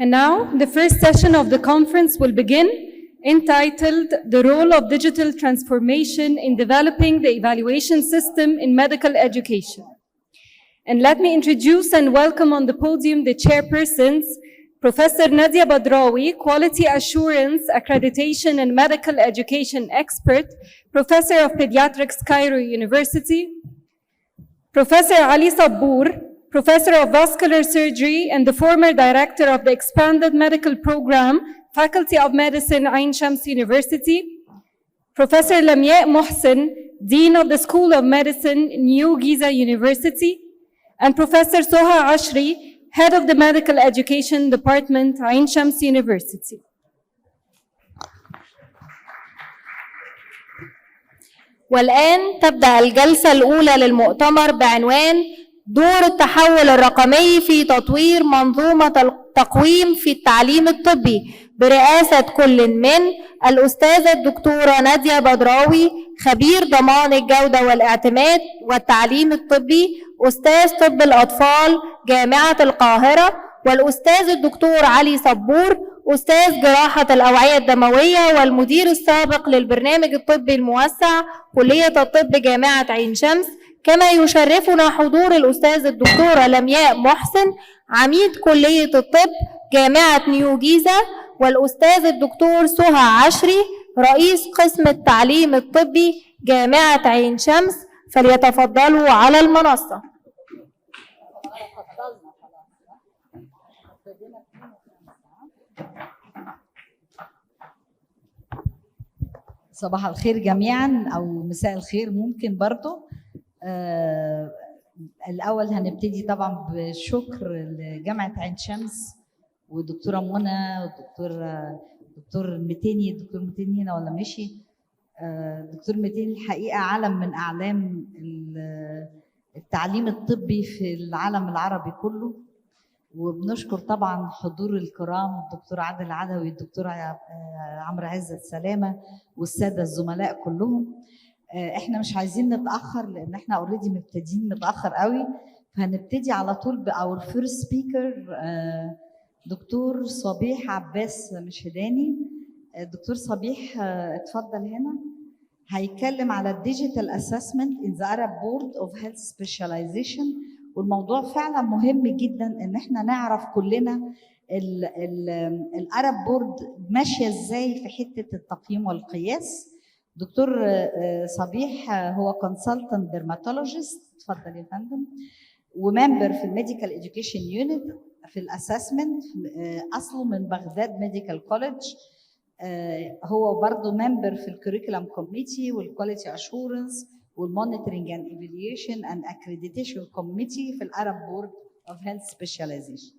And now, the first session of the conference will begin, entitled The Role of Digital Transformation in Developing the Evaluation System in Medical Education. And let me introduce and welcome on the podium the chairpersons, Professor Nadia Badrawi, Quality Assurance, Accreditation and Medical Education Expert, Professor of Pediatrics, Cairo University, Professor Ali Sabbour, Professor of Vascular Surgery and the former Director of the Expanded Medical Program, Faculty of Medicine, Ain Shams University, Professor Lamia Mohsen, Dean of the School of Medicine, New Giza University, and Professor Soha Ashri, Head of the Medical Education Department, Ain Shams University. والآن تبدأ الجلسة الأولى للمؤتمر بعنوان دور التحول الرقمي في تطوير منظومة التقويم في التعليم الطبي برئاسة كل من الأستاذة الدكتورة نادية بدراوي خبير ضمان الجودة والاعتماد والتعليم الطبي أستاذ طب الأطفال جامعة القاهرة والأستاذ الدكتور علي صبور أستاذ جراحة الأوعية الدموية والمدير السابق للبرنامج الطبي الموسع كلية الطب جامعة عين شمس. كما يشرفنا حضور الأستاذ الدكتورة لمياء محسن عميد كلية الطب جامعة نيو جيزة والأستاذ الدكتور سهى عشري رئيس قسم التعليم الطبي جامعة عين شمس، فليتفضلوا على المنصة. صباح الخير جميعا أو مساء الخير ممكن برضو. الأول هنبتدي طبعا بشكر لجامعة عين شمس والدكتورة منى والدكتور متيني. الدكتور متيني هنا ولا مشي؟ الدكتور متيني الحقيقة علم من أعلام التعليم الطبي في العالم العربي كله. وبنشكر طبعا حضور الكرام الدكتور عادل عدوي والدكتور عمرو عزت سلامة والسادة الزملاء كلهم. احنا مش عايزين نتأخر لأن احنا اوريدي مبتدين متأخر قوي، فهنبتدي على طول بأور فيرست سبيكر دكتور صبيح عباس مشهداني. دكتور صبيح اتفضل هنا. هيتكلم على الديجيتال اسسمنت in the Arab Board of Health Specialization، والموضوع فعلا مهم جدا ان احنا نعرف كلنا الارب بورد ماشيه ازاي في حته التقييم والقياس. دكتور صبيح هو كونسلتنت ديرماتولوجيست، اتفضل يا فندم، وممبر في الميديكال اديوكيشن يونت في الاسسمنت، اصله من بغداد ميديكال كوليدج. هو برضه ممبر في الكوريكولم كوميتي والكواليتي اشورنس والمونيتورنج اند ايفالويشن اند اكريديتيشن كوميتي في الارب بورد اوف هيلث سبيشاليزيشن.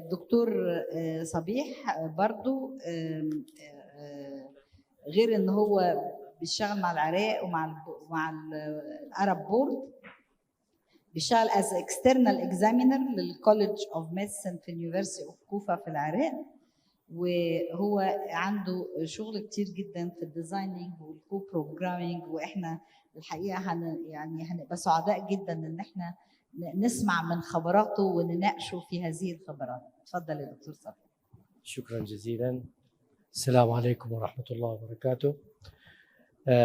الدكتور صبيح برضه غير ان هو بيشتغل مع العراق ومع الارب بورد، بيشتغل از اكسترنال اكزامينر للكوليدج اوف ميديسن في اليونيفرسيتي اوف كوفا في العراق. وهو عنده شغل كتير جدا في الديزايننج والكو بروجرامينج، واحنا الحقيقه هنبقى سعداء جدا ان احنا نسمع من خبراته ونناقشه في هذه الخبرات. اتفضل يا دكتور صبري. شكرا جزيلا. السلام عليكم ورحمه الله وبركاته.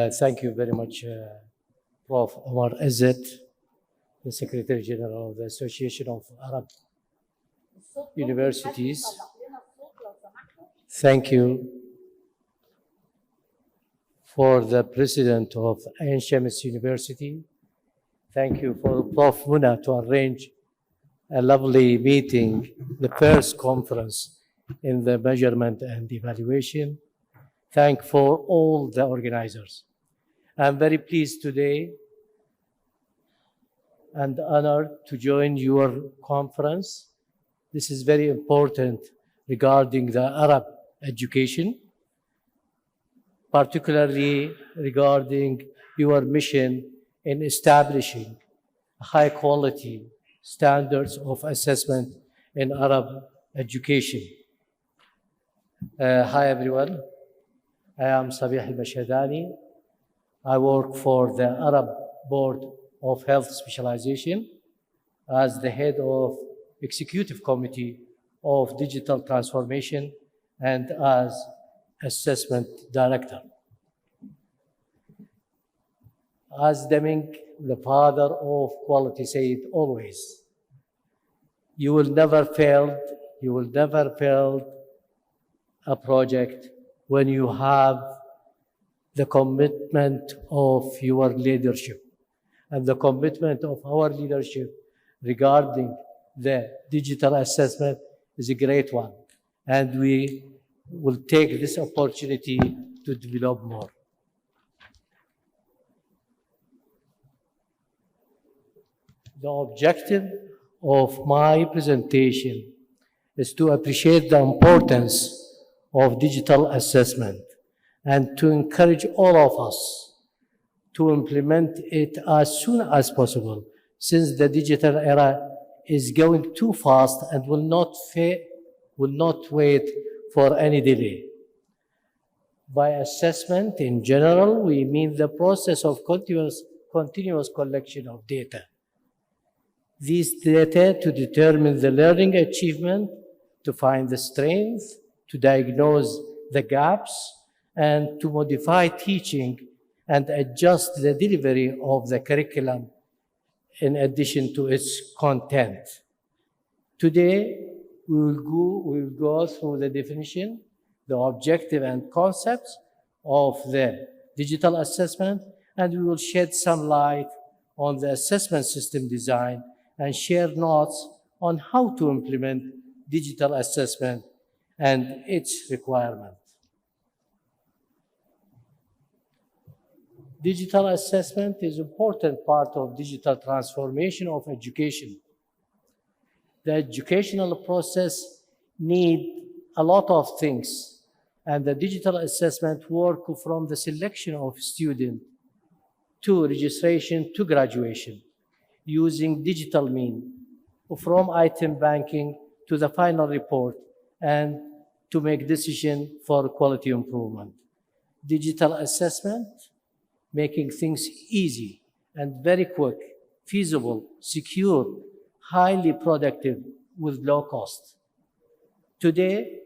Thank you very much, Prof. Omar Izzet, the Secretary General of the Association of Arab Universities. Thank you for the President of Ain Shams University. Thank you for Prof. Muna to arrange a lovely meeting, the first conference in the measurement and evaluation. Thank for all the organizers. I'm very pleased today and honored to join your conference. This is very important regarding the Arab education, particularly regarding your mission in establishing high quality standards of assessment in Arab education. Hi everyone, I am Sabih al-Mashhadani. I work for the Arab Board of Health Specialization as the head of Executive Committee of Digital Transformation and as Assessment Director. As Deming, the father of quality, said always, you will never fail a project when you have the commitment of your leadership. And the commitment of our leadership regarding the digital assessment is a great one. And we will take this opportunity to develop more. The objective of my presentation is to appreciate the importance of digital assessment and to encourage all of us to implement it as soon as possible, since the digital era is going too fast and will not wait for any delay. By assessment in general, we mean the process of continuous collection of data. These data to determine the learning achievement, to find the strengths, to diagnose the gaps, and to modify teaching and adjust the delivery of the curriculum in addition to its content. Today, we will go through the definition, the objective and concepts of the digital assessment, and we will shed some light on the assessment system design and share notes on how to implement digital assessment and its requirements. Digital assessment is an important part of digital transformation of education. The educational process needs a lot of things, and the digital assessment work from the selection of students to registration to graduation, using digital means, from item banking to the final report, and to make decisions for quality improvement. Digital assessment, making things easy and very quick, feasible, secure, highly productive with low cost. Today,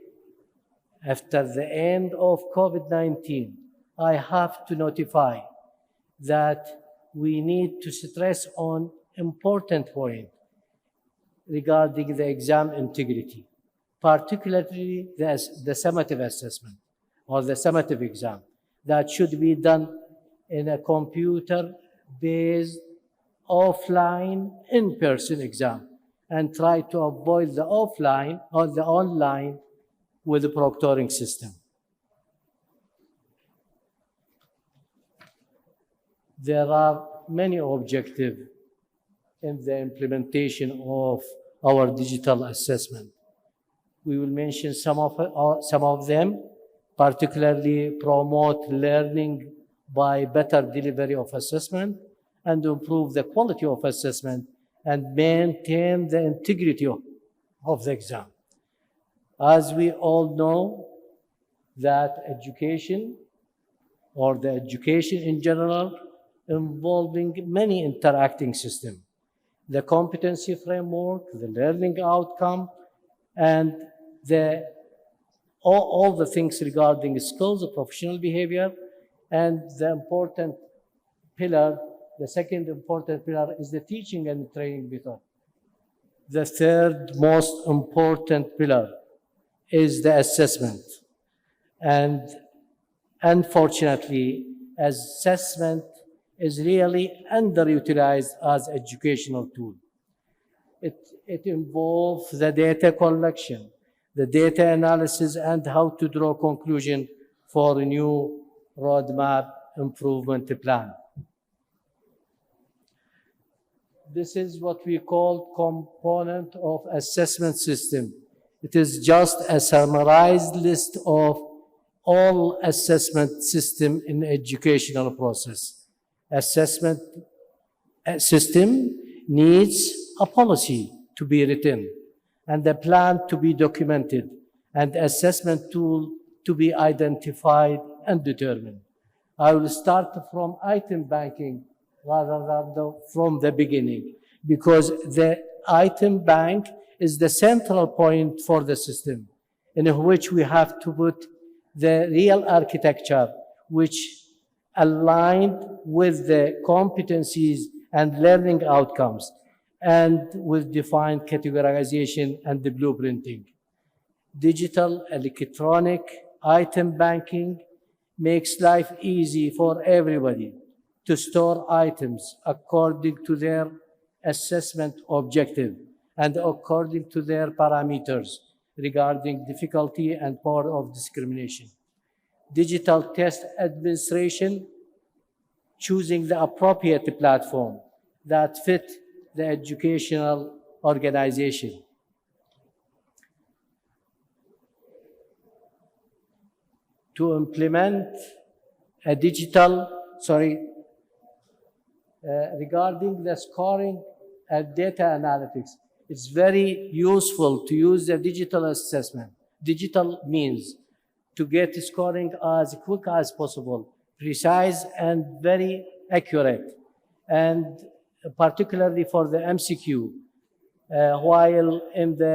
after the end of COVID-19, I have to notify that we need to stress on important point regarding the exam integrity, particularly the summative assessment or the summative exam that should be done in a computer-based offline in-person exam, and try to avoid the offline or the online with the proctoring system. There are many objectives in the implementation of our digital assessment. We will mention some of them, particularly promote learning by better delivery of assessment and improve the quality of assessment and maintain the integrity of the exam. As we all know, that education or the education in general involving many interacting systems. The competency framework, the learning outcome, and all the things regarding skills, professional behavior, and the important pillar, the second important pillar is the teaching and training method. The third most important pillar is the assessment. And unfortunately, assessment is really underutilized as educational tool. It involves the data collection, the data analysis, and how to draw conclusion for a new roadmap improvement plan. This is what we call component of assessment system. It is just a summarized list of all assessment system in educational process. Assessment system needs a policy to be written and a plan to be documented and assessment tool to be identified and determined. I will start from item banking rather than from the beginning, because the item bank is the central point for the system, in which we have to put the real architecture, which aligned with the competencies and learning outcomes, and with defined categorization and the blueprinting. Digital electronic item banking makes life easy for everybody to store items according to their assessment objective and according to their parameters regarding difficulty and power of discrimination. Digital test administration, choosing the appropriate platform that fit the educational organization. To implement a digital, regarding the scoring and data analytics, it's very useful to use the digital assessment, digital means to get scoring as quick as possible, precise and very accurate, and particularly for the MCQ. While in the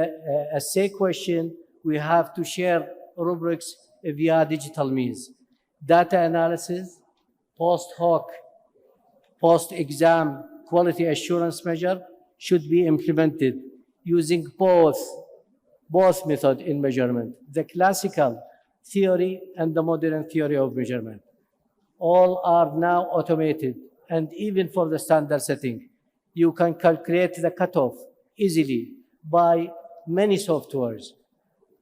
essay question, we have to share rubrics via digital means. Data analysis, post hoc, post-exam quality assurance measure should be implemented using both method in measurement, the classical theory and the modern theory of measurement. All are now automated, and even for the standard setting, you can calculate the cutoff easily by many softwares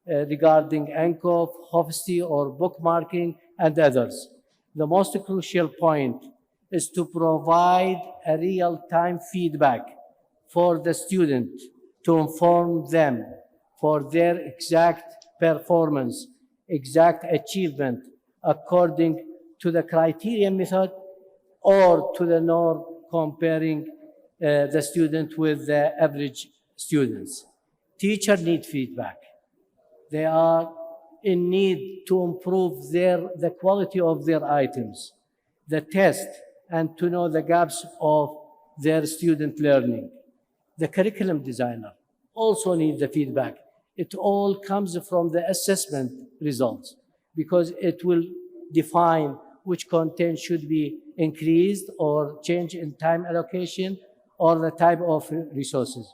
regarding ANCOF, Hofstee, or bookmarking, and others. The most crucial point is to provide a real-time feedback for the student to inform them for their exact performance, exact achievement according to the criterion method or to the norm, comparing the student with the average students. Teachers need feedback. They are in need to improve the quality of their items, the test, and to know the gaps of their student learning. The curriculum designer also needs the feedback. It all comes from the assessment results, because it will define which content should be increased or change in time allocation or the type of resources.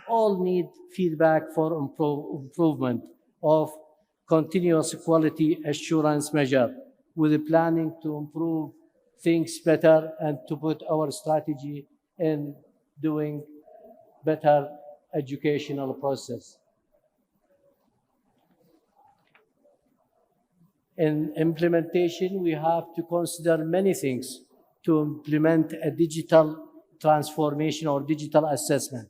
All need feedback for improvement of continuous quality assurance measure, with the planning to improve things better and to put our strategy in doing better educational process. In implementation, we have to consider many things to implement a digital transformation or digital assessment.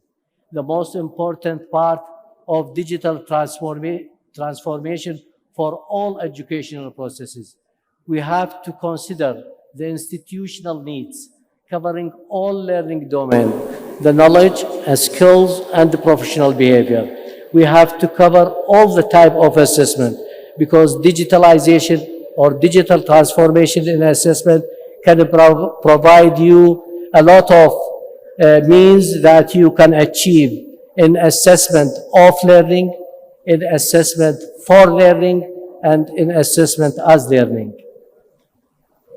The most important part of digital transformation for all educational processes, we have to consider the institutional needs, covering all learning domain, the knowledge and skills and the professional behavior. We have to cover all the type of assessment, because digitalization or digital transformation in assessment can provide you a lot of means that you can achieve in assessment of learning, in assessment for learning, and in assessment as learning.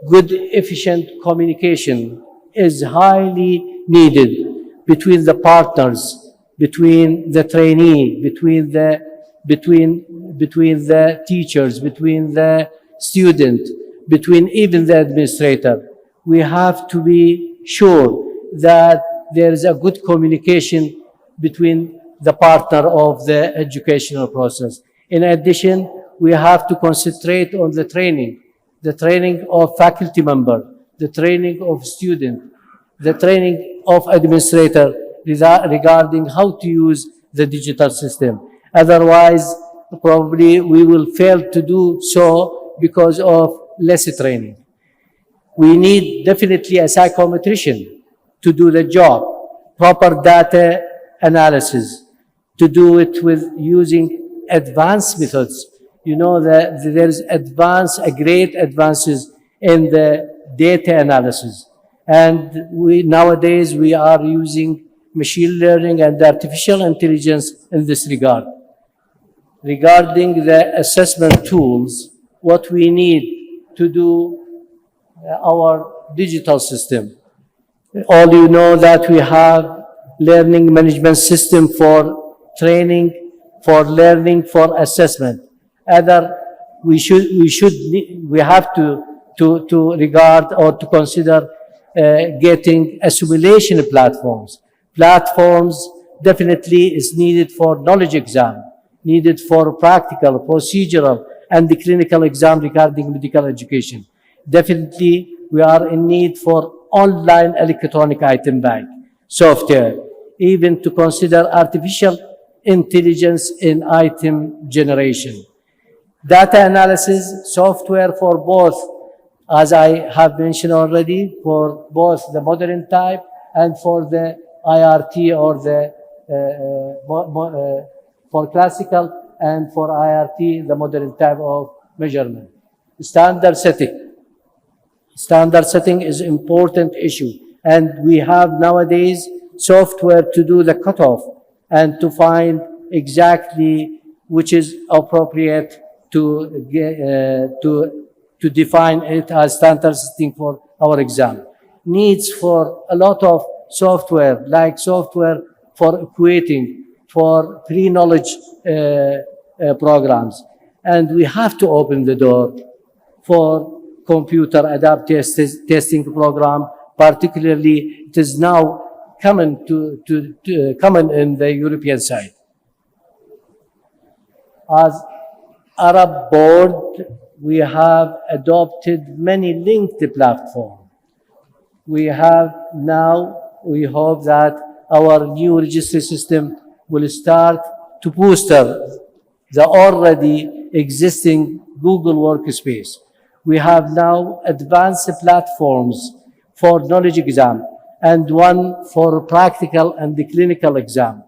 Good, efficient communication is highly needed between the partners, between the trainee, between the teachers, between the student, between even the administrator. We have to be sure that there is a good communication between the partner of the educational process. In addition, we have to concentrate on the training of faculty member, the training of student, the training of administrator regarding how to use the digital system. Otherwise, probably we will fail to do so because of less training. We need definitely a psychometrician to do the job, proper data analysis, to do it with using advanced methods. You know that there's great advances in the data analysis. And nowadays we are using machine learning and artificial intelligence in this regard. Regarding the assessment tools, what we need to do our digital system. All you know that we have learning management system for training, for learning, for assessment. Other, we have to regard or to consider getting assimilation platforms. Platforms definitely is needed for knowledge exam, needed for practical, procedural, and the clinical exam regarding medical education. Definitely, we are in need for online electronic item bank software, even to consider artificial intelligence in item generation. Data analysis software for both, as I have mentioned already, for both the modern type and for the IRT or the for classical and for IRT, the modern type of measurement. Standard setting. Standard setting is important issue, and we have nowadays software to do the cutoff and to find exactly which is appropriate to get, to define it as standard setting for our exam. Needs for a lot of software, like software for equating, for pre-knowledge programs. And we have to open the door for computer adaptive testing program, particularly it is now common common in the European side. As Arab board, we have adopted many linked platforms. We have now, we hope that our new registry system will start to booster the already existing Google Workspace. We have now advanced platforms for knowledge exam and one for practical and the clinical exam,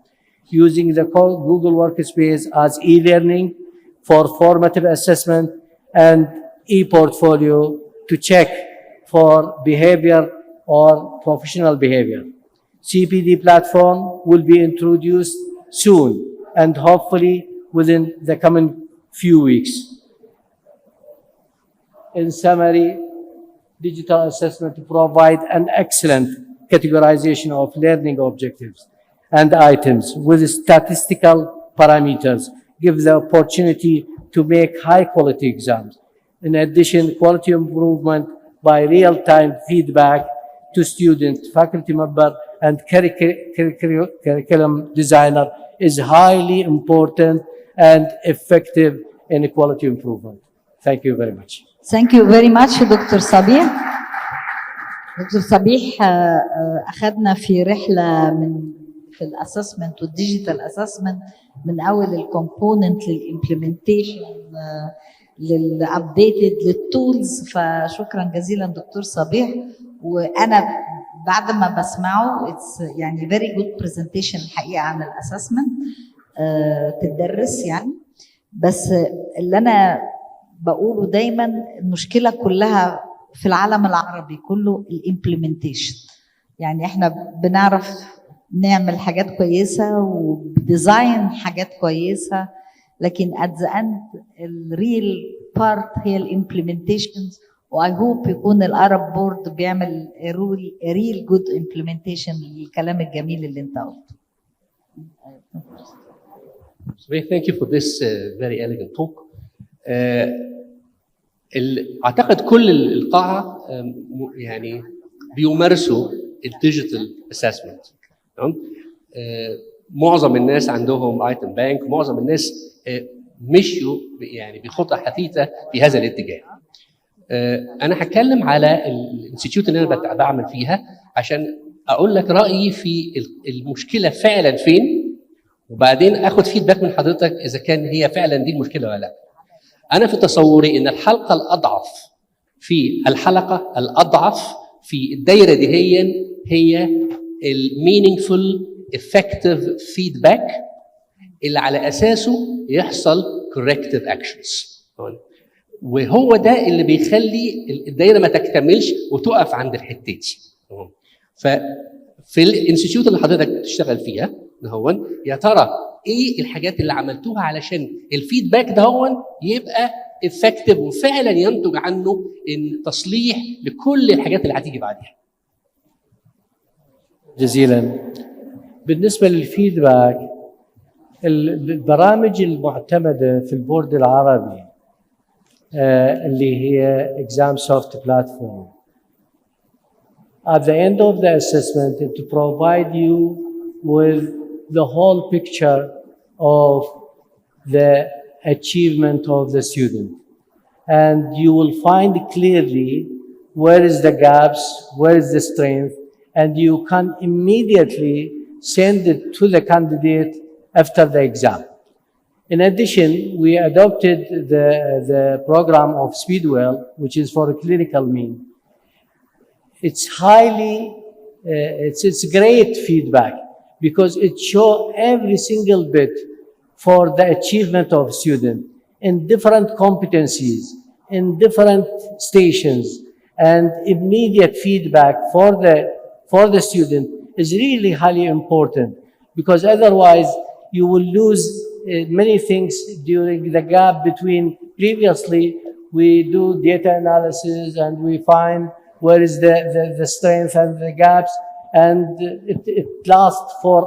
using the Google Workspace as e-learning for formative assessment and e-portfolio to check for behavior or professional behavior. CPD platform will be introduced soon and hopefully within the coming few weeks. In summary, digital assessment provide an excellent categorization of learning objectives and items with statistical parameters, give the opportunity to make high quality exams. In addition, quality improvement by real-time feedback to student, faculty member, and curriculum designer is highly important and effective in quality improvement. Thank you very much. Thank you very much دكتور صبيح. دكتور صبيح أخذنا في رحلة في الاسسمنت والديجيتال اسسمنت من اول الكومبوننت للامبلمنتيشن للابديتد للتولز. فشكرا جزيلا دكتور صبيح. وانا بعد ما بسمعه يعني فيري جود برزنتيشن الحقيقه عن الاسسمنت تدرس يعني. بس اللي انا بقوله دايما المشكله كلها في العالم العربي كله الامبلمنتيشن. يعني احنا بنعرف نعمل حاجات كويسه وديزاين حاجات كويسه، لكن at the end الريل بارت هي الامبلمنتيشن. واي هوب يكون الارب بورد بيعمل ريل جود امبلمنتيشن للكلام الجميل اللي انت قلته. Thank you for this very elegant talk. اعتقد كل القاعه يعني بيمارسوا الديجيتال اسسمنت. معظم الناس عندهم ايتم بانك، معظم الناس مشيوا يعني بخطى حثيثه في هذا الاتجاه. انا هتكلم على الانستيتيوت اللي انا بعمل فيها عشان اقول لك رايي في المشكله فعلا فين، وبعدين اخد فيدباك من حضرتك اذا كان هي فعلا دي المشكله ولا لا. انا في تصوري ان الحلقه الاضعف في الدايره دي هي المينينجفول effective feedback اللي على اساسه يحصل corrective actions. وهو ده اللي بيخلي الدايره ما تكتملش وتقف عند الحته دي. في الانستيتيوت اللي حضرتك بتشتغل فيها هون، يا ترى ايه الحاجات اللي عملتوها علشان الفيدباك ده هون يبقى افكتيف وفعلا ينتج عنه ان تصليح لكل الحاجات اللي هتيجي بعدها؟ جزيلا. بالنسبة للفيدباك، البرامج المعتمدة في البورد العربي اللي هي exam soft platform, at the end of the assessment to provide you with the whole picture of the achievement of the student, and you will find clearly where is the gaps, where is the strength, and you can immediately send it to the candidate after the exam. In addition, we adopted the program of Speedwell, which is for a clinical mean. It's highly, it's great feedback because it shows every single bit for the achievement of student in different competencies, in different stations, and immediate feedback for the student is really highly important, because otherwise you will lose many things during the gap between previously we do data analysis and we find where is the strength and the gaps, and it lasts for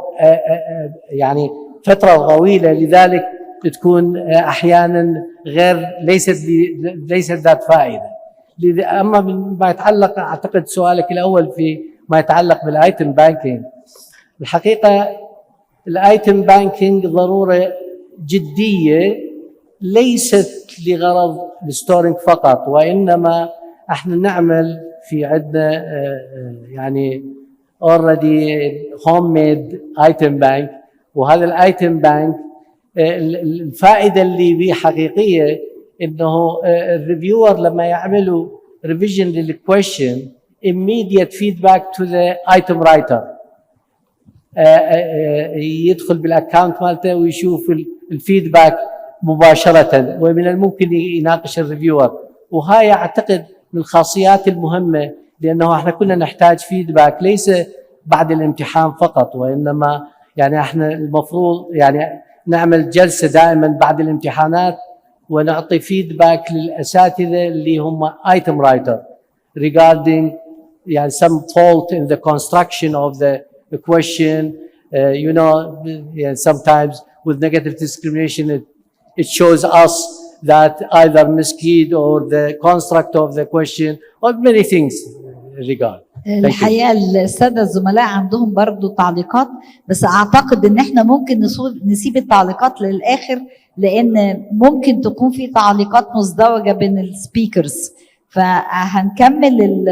يعني فترة طويلة، لذلك تكون أحيانا غير ليست ذات فائدة. أما ما يتعلق، أعتقد سؤالك الأول في ما يتعلق بالايتم بانكينج، الحقيقه الايتم بانكينج ضروره جديه ليست لغرض الستورنج فقط، وانما احنا نعمل في عندنا يعني اوريدي هوم ميد ايتم بانك، وهذا الايتم بانك الفائده اللي به حقيقيه انه الريفيور لما يعملوا ريفيجن للكويشن immediate feedback to the item writer، يدخل بالاكونت مالته ويشوف الفيدباك مباشره، ومن الممكن يناقش الريفيور. وهاي اعتقد من الخاصيات المهمه، لانه احنا كنا نحتاج فيدباك ليس بعد الامتحان فقط، وانما يعني احنا المفروض يعني نعمل جلسه دائما بعد الامتحانات ونعطي فيدباك للاساتذه اللي هم ايتم رايتر regarding يعني some fault in the construction of the question, you know, yeah, sometimes with negative discrimination it shows us that either miskeyed or the construct of the question or many things regard. الحقيقه الساده الزملاء عندهم برضو تعليقات، بس اعتقد ان احنا ممكن نسيب التعليقات للاخر، لان ممكن تكون في تعليقات مزدوجه بين السبيكرز، فهنكمل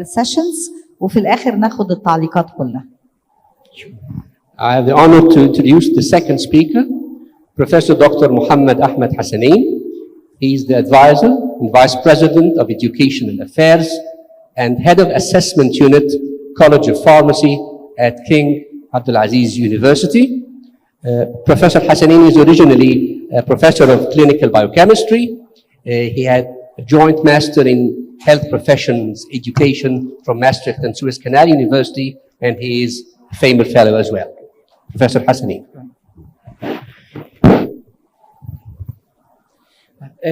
السيشنز وفي الاخر ناخد التعليقات كلها. I have the honor to introduce the second speaker, Professor Dr. Muhammad Ahmed Hassanein. He is the advisor and Vice President of Educational Affairs and Head of Assessment Unit, College of Pharmacy at King Abdulaziz University. Professor Hassanein is originally a professor of clinical biochemistry. He had a joint master in health professions education from Maastricht and Suez Canal University, and he is a famous fellow as well. Professor Hassanein.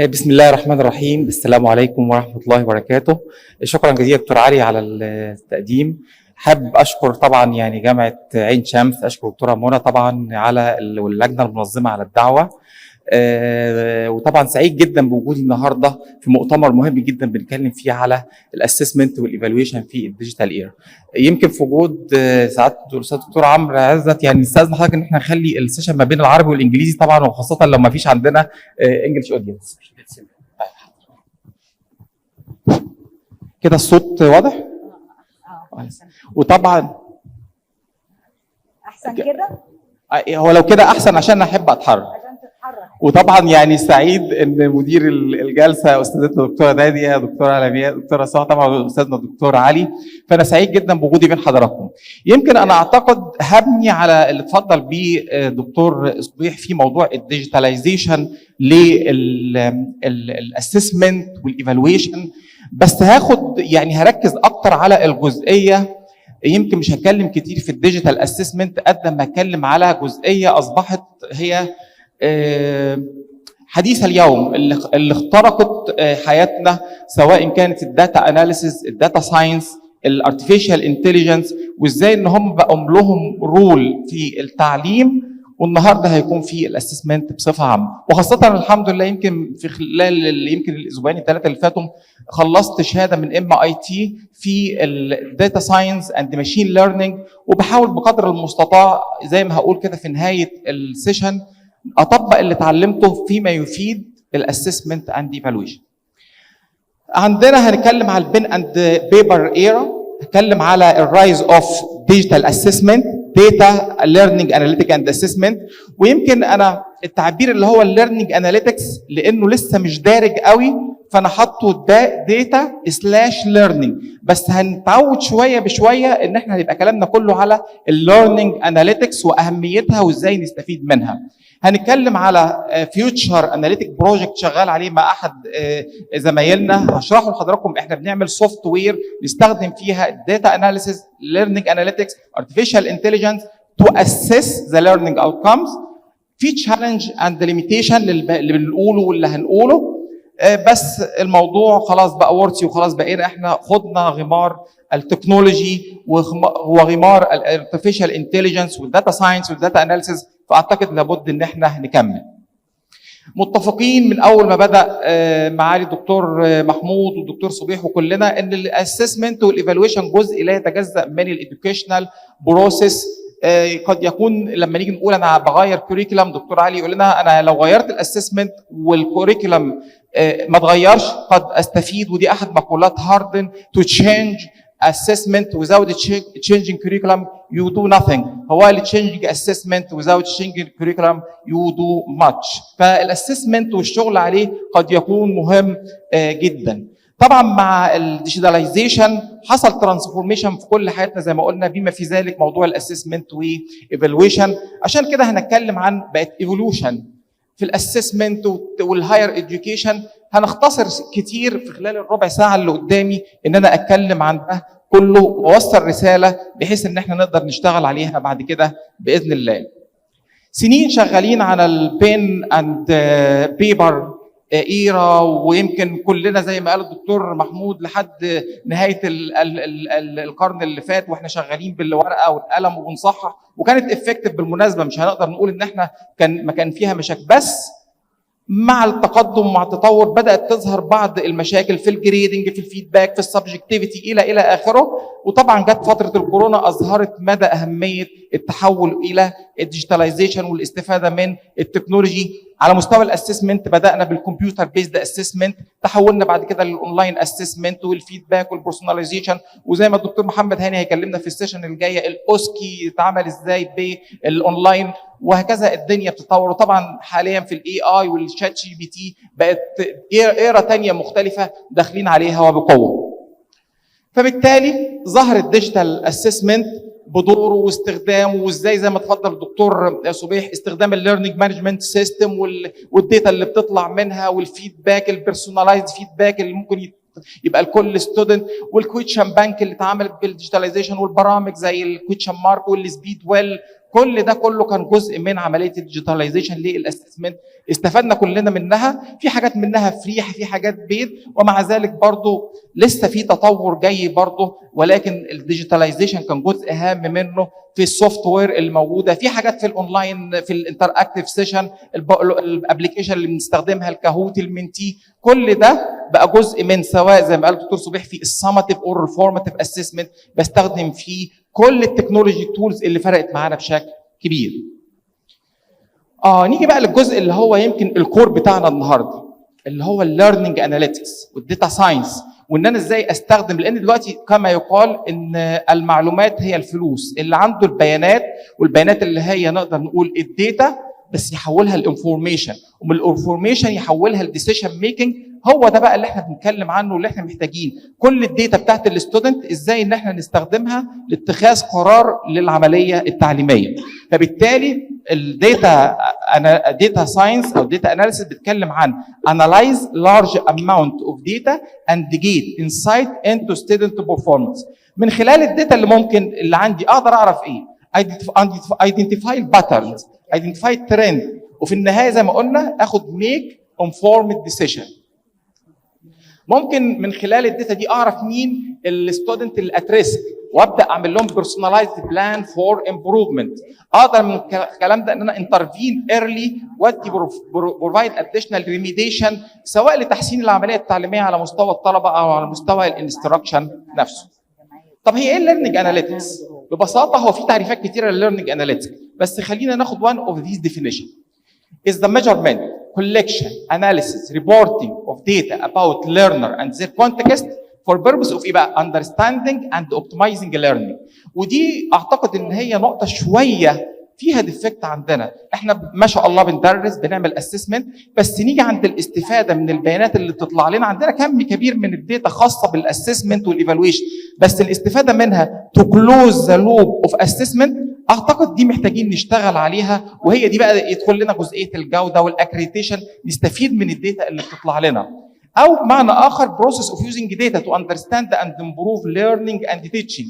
بسم الله الرحمن الرحيم. السلام عليكم ورحمة الله وبركاته. شكرا جزيلا دكتور علي على التقديم. حابب أشكر طبعا يعني جامعة عين شمس، أشكر دكتورة منى طبعا على واللجنة المنظمة على الدعوة، وطبعا سعيد جدا بوجودي النهارده في مؤتمر مهم جدا بنتكلم فيه على الاسسمنت والايفالويشن في الديجيتال اير. يمكن في وجود سعاده الاستاذ دكتور عمرو عزت يعني نستاذن حضرتك ان احنا نخلي السيشن ما بين العربي والانجليزي طبعا، وخاصه لو ما فيش عندنا انجلش اودينس. كده الصوت واضح؟ وطبعا احسن كده؟ هو لو كده احسن عشان احب اتحرك. وطبعا يعني سعيد ان مدير الجلسه استاذتنا دكتوره ناديه، دكتوره علمياء، دكتوره ساره، طبعا استاذنا الدكتور علي، فانا سعيد جدا بوجودي بين حضراتكم. يمكن انا اعتقد هبني على اللي اتفضل بيه دكتور صبيح في موضوع الديجيتاليزيشن للاسسمنت والايفالويشن، بس هاخد يعني هركز اكتر على الجزئيه يمكن مش هتكلم كتير في الديجيتال اسسمنت قد ما هتكلم على جزئيه اصبحت هي حديث اليوم اللي اخترقت حياتنا، سواء كانت الداتا اناليسيز، الداتا ساينس، الارتفيشال انتليجنس، وازاي ان هم بقوا لهم رول في التعليم. والنهارده هيكون في الاسسمنت بصفه عامه، وخاصه الحمد لله يمكن في خلال يمكن الاسبوعين الثلاثه اللي فاتوا خلصت شهاده من MIT في الداتا ساينس اند ماشين ليرنينج، وبحاول بقدر المستطاع زي ما هقول كده في نهايه السيشن اطبق اللي اتعلمته فيما يفيد الاسسمنت اند ايفالويشن. عندنا هنتكلم على البن اند بيبر ايرا، هنتكلم على الرايز اوف ديجيتال اسسمنت، داتا ليرنينج اناليتيك اند اسسمنت. ويمكن انا التعبير اللي هو الليرنينج اناليتكس لانه لسه مش دارج قوي، فانا حاطه داتا سلاش ليرنينج، بس هنتعود شويه بشويه ان احنا هيبقى كلامنا كله على الليرنينج اناليتكس واهميتها وازاي نستفيد منها. هنتكلم على فيوتشر اناليتيك بروجكت شغال عليه مع احد زمايلنا، هشرحه لحضراتكم. احنا بنعمل سوفت وير نستخدم فيها الداتا اناليسيس، ليرنينج اناليتكس، ارتفيشال انتليجنس تو اسس ذا ليرنينج اوتكمز. في تشالنج اند ليميتيشن اللي بنقوله واللي هنقوله، بس الموضوع خلاص بقى ورثي وخلاص بقينا احنا خدنا غمار التكنولوجي وغمار الارتفيشال انتليجنس والداتا ساينس والداتا اناليسيس، فاعتقد لابد ان احنا نكمل. متفقين من اول ما بدا معالي الدكتور محمود والدكتور صبيح وكلنا ان الاسسمنت والايفالويشن جزء لا يتجزا من الاديوكيشنال بروسيس. قد يكون لما نيجي نقول انا بغير كوريكولم، دكتور علي يقول لنا انا لو غيرت الاسسمنت والكوريكولم ما اتغيرش قد استفيد، ودي احد مقولات هاردن to change assessment without changing curriculum you do nothing. while changing assessment without changing curriculum you do much. فالاسسمنت والشغل عليه قد يكون مهم جدا. طبعا مع الديجيتاليزيشن حصل ترانسفورميشن في كل حياتنا زي ما قلنا، بما في ذلك موضوع الاسسمنت وايفالويشن. عشان كده هنتكلم عن بقت ايفولوشن في الاسسمنت والهاير اديوكيشن. هنختصر كتير في خلال الربع ساعه اللي قدامي ان انا اتكلم عن ده كله واوصل رساله بحيث ان احنا نقدر نشتغل عليها بعد كده باذن الله. سنين شغالين على البين اند بيبر ايرا، ويمكن كلنا زي ما قال الدكتور محمود لحد نهايه القرن اللي فات واحنا شغالين بالورقه والقلم وبنصحح، وكانت افكتيف بالمناسبه. مش هنقدر نقول ان احنا ما كان فيها مشاكل، بس مع التقدم ومع التطور بدات تظهر بعض المشاكل في الجريدنج، في الفيدباك، في السبجكتيفيتي الى اخره. وطبعا جت فتره الكورونا اظهرت مدى اهميه التحول الى الديجيتاليزيشن والاستفاده من التكنولوجي. على مستوى الاسسمنت بدانا بالكمبيوتر بيزد اسسمنت، تحولنا بعد كده للاونلاين اسسمنت والفيدباك والبرسوناليزيشن، وزي ما الدكتور محمد هاني هيكلمنا في السيشن الجايه الاوسكي اتعمل ازاي بالاونلاين، وهكذا الدنيا بتتطور. وطبعا حاليا في الاي اي والشات جي بي تي بقت ايرا ثانيه مختلفه داخلين عليها وبقوه. فبالتالي ظهر الديجيتال اسسمنت بدوره واستخدامه، وازاي زي ما اتفضل الدكتور صبيح استخدام الليرنينج مانجمنت سيستم والداتا اللي بتطلع منها والفيدباك البيرسوناليزد فيدباك اللي ممكن يبقى لكل ستودنت، والكويتشن بانك اللي اتعملت بالديجيتاليزيشن، والبرامج زي الكويتشن مارك والسبيد ويل. كل ده كله كان جزء من عمليه الديجيتاليزيشن للاسسمنت، استفدنا كلنا منها. في حاجات منها فري، في حاجات بيد، ومع ذلك برضو لسه في تطور جاي برضو، ولكن الديجيتاليزيشن كان جزء هام منه في السوفت وير اللي موجوده. في حاجات في الاونلاين، في الانتر اكتيف سيشن، الابلكيشن اللي بنستخدمها، الكاهوت، المنتي، كل ده بقى جزء من، سواء زي ما قال الدكتور صبيح في السماتيف اور الفورماتيف اسسمنت بستخدم فيه كل التكنولوجي تولز اللي فرقت معانا بشكل كبير. نيجي بقى للجزء اللي هو يمكن الكور بتاعنا النهارده، اللي هو الليرنينج اناليتكس والداتا ساينس، وان انا ازاي استخدم. لان دلوقتي كما يقال ان المعلومات هي الفلوس، اللي عنده البيانات، والبيانات اللي هي نقدر نقول الداتا، بس يحولها لانفورميشن، ومن الانفورميشن يحولها لديسيشن ميكنج. هو ده بقى اللي احنا بنتكلم عنه، اللي احنا محتاجين كل الداتا بتاعت الستودنت ازاي ان احنا نستخدمها لاتخاذ قرار للعمليه التعليميه. فبالتالي داتا ساينس او داتا اناليسيس بتتكلم عن analyze large amount of data and get insight into student performance. من خلال الداتا اللي عندي اقدر اعرف ايه؟ identify patterns, identify trend، وفي النهايه زي ما قلنا اخد make informed decision. ممكن من خلال الداتا دي اعرف مين الستودنت اللي ات ريسك وابدا اعمل لهم personalized plan for improvement. اقدر من الكلام ده ان انا انترفين ايرلي وادي بروفايد اديشنال ريميديشن سواء لتحسين العمليه التعليميه على مستوى الطلبه او على مستوى الانستراكشن نفسه. طب هي ايه الليرنينج اناليتكس؟ ببساطه هو في تعريفات كتيره للليرنينج اناليتكس، بس خلينا ناخد one of these definition. is the measurement, collection, analysis, reporting of data about learner and their context for purpose of ايه بقى؟ understanding and optimizing learning. ودي اعتقد ان هي نقطه شويه فيها ديفكت عندنا. احنا ما شاء الله بندرس بنعمل اسسمنت، بس نيجي عند الاستفاده من البيانات اللي بتطلع لنا، عندنا كم كبير من الداتا خاصه بالاسسمنت والايفالويشن، بس الاستفاده منها to close the loop of assessment اعتقد دي محتاجين نشتغل عليها، وهي دي بقى يدخل لنا جزئيه الجوده والاكريديشن، نستفيد من الداتا اللي بتطلع لنا. او بمعنى اخر process of using data to understand and improve learning and teaching.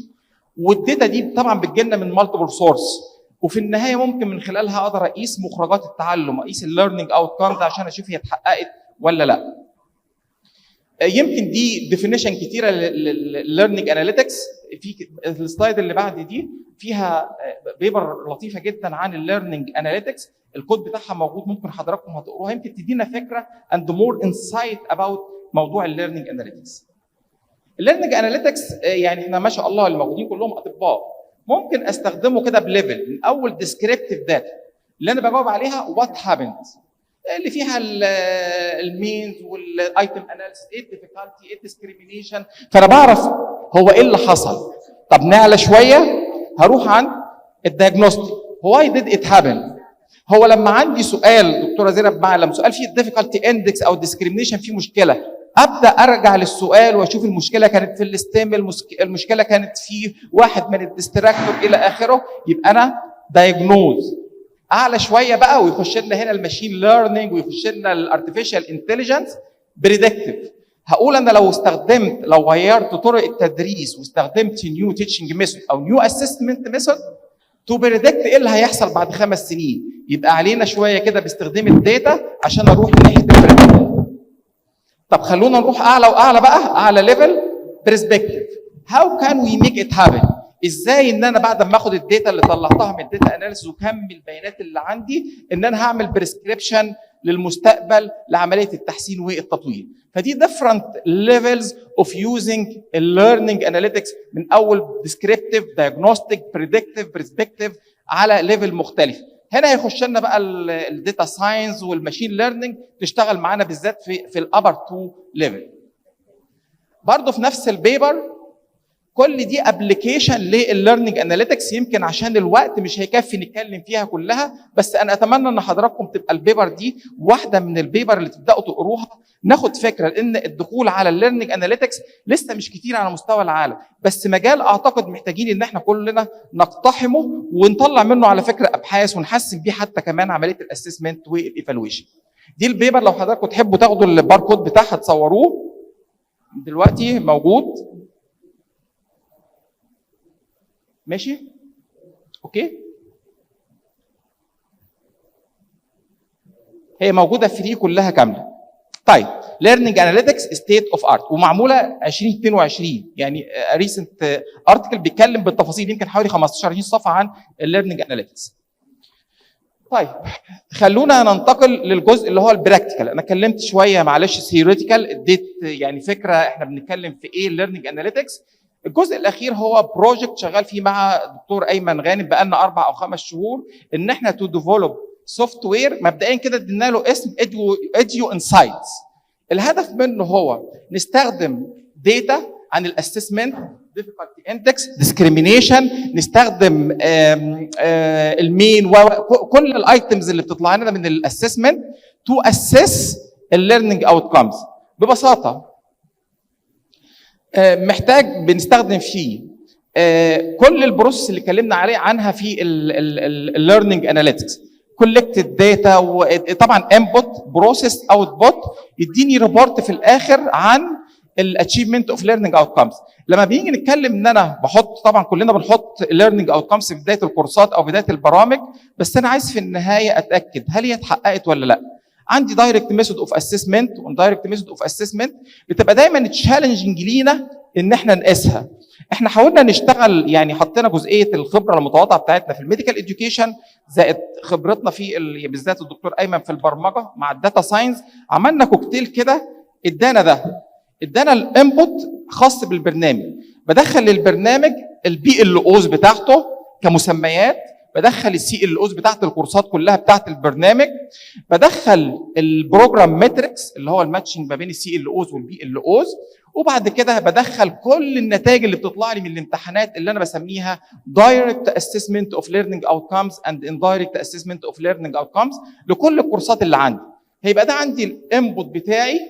والداتا دي طبعا بتجيلنا من multiple source، وفي النهايه ممكن من خلالها اقدر اقيس مخرجات التعلم، اقيس الليرنينج اوت كامز عشان اشوف هي اتحققت ولا لا. يمكن دي ديفينيشن كتيره للليرنينج اناليتكس. في السلايد اللي بعد دي فيها بيبر لطيفه جدا عن الليرنينج اناليتكس، الكود بتاعها موجود، ممكن حضراتكم هتقروها، يمكن تدينا فكره اند مور انسايت اباوت موضوع الليرنينج اناليتكس. الليرنينج اناليتكس يعني احنا ما شاء الله الموجودين كلهم اطباء، ممكن استخدمه كده بليفل من اول ديسكريبتيف داتا اللي انا بجاوب عليها وات هابند، اللي فيها المينز والايتم اناليسيس، ايه الديفيكالتي، ايه الديسكريميشن، فانا بعرف هو ايه اللي حصل. طب نعلى شويه هروح عن الدياجنوستيك، واي ديد ات هابن. هو لما عندي سؤال دكتوره زينب معلم، سؤال فيه الديفيكالتي اندكس او الديسكريميشن فيه مشكله، ابدا ارجع للسؤال واشوف المشكله كانت في الستيم، المشكله كانت في واحد من الديستراكتور الى اخره، يبقى انا دايجنوز. اعلى شويه بقى ويخش لنا هنا الماشين ليرنينج ويخش لنا الارتفيشال انتليجنس بريدكتيف. هقول انا لو غيرت طرق التدريس واستخدمت نيو تيتشنج ميثود او نيو اسسمنت ميثود تو بريدكت ايه اللي هيحصل بعد 5 سنين، يبقى علينا شويه كده باستخدام الداتا عشان اروح ناحيه البريدكتيف. طب خلونا نروح اعلى واعلى بقى، اعلى ليفل برسبكتيف. هاو كان وي ميك ات هابن؟ ازاي ان انا بعد ما اخد الداتا اللي طلعتها من الداتا اناليسيس وكم البيانات اللي عندي ان انا هعمل بريسكريبشن للمستقبل لعمليه التحسين والتطوير. فدي different levels of using learning analytics من اول descriptive, diagnostic, predictive, perspective على ليفل مختلف. هنا هيخش لنا بقى الداتا ساينس والماشين ليرنينج تشتغل معانا بالذات في الابر 2 ليفل. برضه في نفس البيبر كل دي ابلكيشن للليرنينج اناليتكس، يمكن عشان الوقت مش هيكفي نتكلم فيها كلها، بس انا اتمنى ان حضراتكم تبقى البيبر دي واحده من البيبر اللي تبداوا تقروها، ناخد فكره لان الدخول على الليرنينج اناليتكس لسه مش كتير على مستوى العالم، بس مجال اعتقد محتاجين ان احنا كلنا نقتحمه ونطلع منه على فكره ابحاث ونحسن بيه حتى كمان عمليه الاسسمنت والايفالويشن. دي البيبر لو حضراتكم تحبوا تاخدوا الباركود بتاعها تصوروه دلوقتي موجود. ماشي؟ اوكي؟ هي موجوده فري كلها كامله. طيب ليرنينج اناليتكس ستيت اوف ارت ومعموله 2022 يعني ريسنت ارتكل بيتكلم بالتفاصيل، يمكن حوالي 15 صفحه عن الليرنينج اناليتكس. طيب خلونا ننتقل للجزء اللي هو البراكتيكال. انا اتكلمت شويه معلش ثيوريتيكال، اديت يعني فكره احنا بنتكلم في ايه الليرنينج اناليتكس. الجزء الاخير هو بروجكت شغال فيه مع الدكتور ايمن غانم بقالنا 4 أو 5 شهور، ان احنا تو ديفلوب سوفت وير مبدئيا كده ادينا له اسم اديو انسايتس. الهدف منه هو نستخدم داتا عن الاسسمنت، difficulty index، discrimination، نستخدم المين كل الايتمز اللي بتطلع لنا من الاسسمنت تو اسس الليرنينج اوتكمز. ببساطه محتاج بنستخدم فيه كل البروسيس اللي اتكلمنا عليه عنها في الليرنينج اناليتكس، كولكتد داتا، وطبعا انبوت بروسيس اوتبوت، يديني ريبورت في الاخر عن الاتشيفمنت اوف ليرنينج اوتكمز. لما بنيجي نتكلم ان انا بحط، طبعا كلنا بنحط ليرنينج اوتكمز في بدايه الكورسات او بدايه البرامج، بس انا عايز في النهايه اتاكد هل هي اتحققت ولا لا. عندي دايركت ميثود اوف اسسمنت واندايركت ميثود اوف اسسمنت، بتبقى دايما تشالنجنج لينا ان احنا نقيسها. احنا حاولنا نشتغل، يعني حطينا جزئيه الخبره المتواضعه بتاعتنا في الميديكال اديوكيشن زائد خبرتنا في بالذات الدكتور ايمن في البرمجه مع الداتا ساينس، عملنا كوكتيل كده. ادانا الانبوت خاص بالبرنامج، بدخل للبرنامج البي ال اوز بتاعته كمسميات، بدخل السي ال اوز بتاعت الكورسات كلها بتاعت البرنامج، بدخل البروجرام ماتريكس اللي هو الماتشنج ما بين السي ال اوز والبي ال اوز، وبعد كده بدخل كل النتائج اللي بتطلع لي من الامتحانات اللي انا بسميها direct assessment of learning outcomes and indirect assessment of learning outcomes لكل الكورسات اللي عندي. هيبقى ده عندي الانبوت بتاعي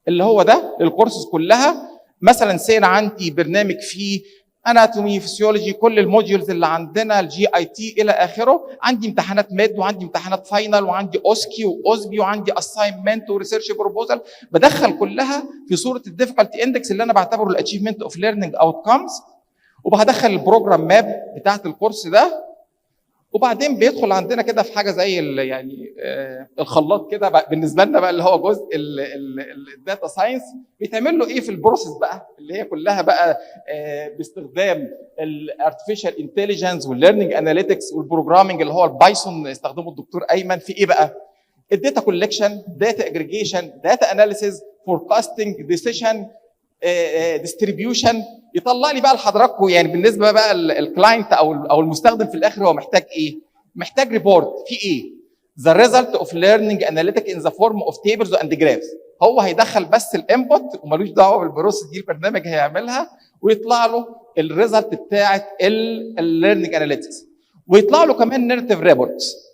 اللي هو ده للكورسز كلها. مثلا سينا عندي برنامج فيه اناتومي، فيسيولوجي، كل الموديولز اللي عندنا، الجي اي تي الى اخره. عندي امتحانات ميد وعندي امتحانات فاينل وعندي اوسكي واوزبي وعندي اساينمنت وريسيرش بروبوزال، بدخل كلها في صوره الديفيكالتي اندكس اللي انا بعتبره الاتشيفمنت اوف ليرنينج اوتكمز، وبهدخل البروجرام ماب بتاعت الكورس ده. وبعدين بيدخل عندنا كده في حاجه زي يعني الخلاط كده بالنسبه لنا بقى، اللي هو جزء الداتا ساينس. بيتعمل له ايه في البروسيس بقى اللي هي كلها بقى باستخدام الارتفيشال انتليجنس والليرنينج اناليتكس والبروجرامنج اللي هو البايثون استخدمه الدكتور ايمن في ايه بقى؟ الداتا كولكشن، داتا اجريجيشن، داتا اناليسيز، فوركاستنج، ديسيشن، ديستريبيوشن. يطلع لي بقى لحضراتكم يعني بالنسبه بقى الكلاينت او المستخدم في الاخر هو محتاج ايه؟ محتاج ريبورت في ايه؟ The result of learning analytic in the form of tables and graphs. هو هيدخل بس الانبوت ومالوش دعوه بالبروسيس دي، البرنامج هيعملها ويطلع له الريزلت بتاعت الليرنينج اناليتكس، ويطلع له كمان نيرتيف ريبورتس.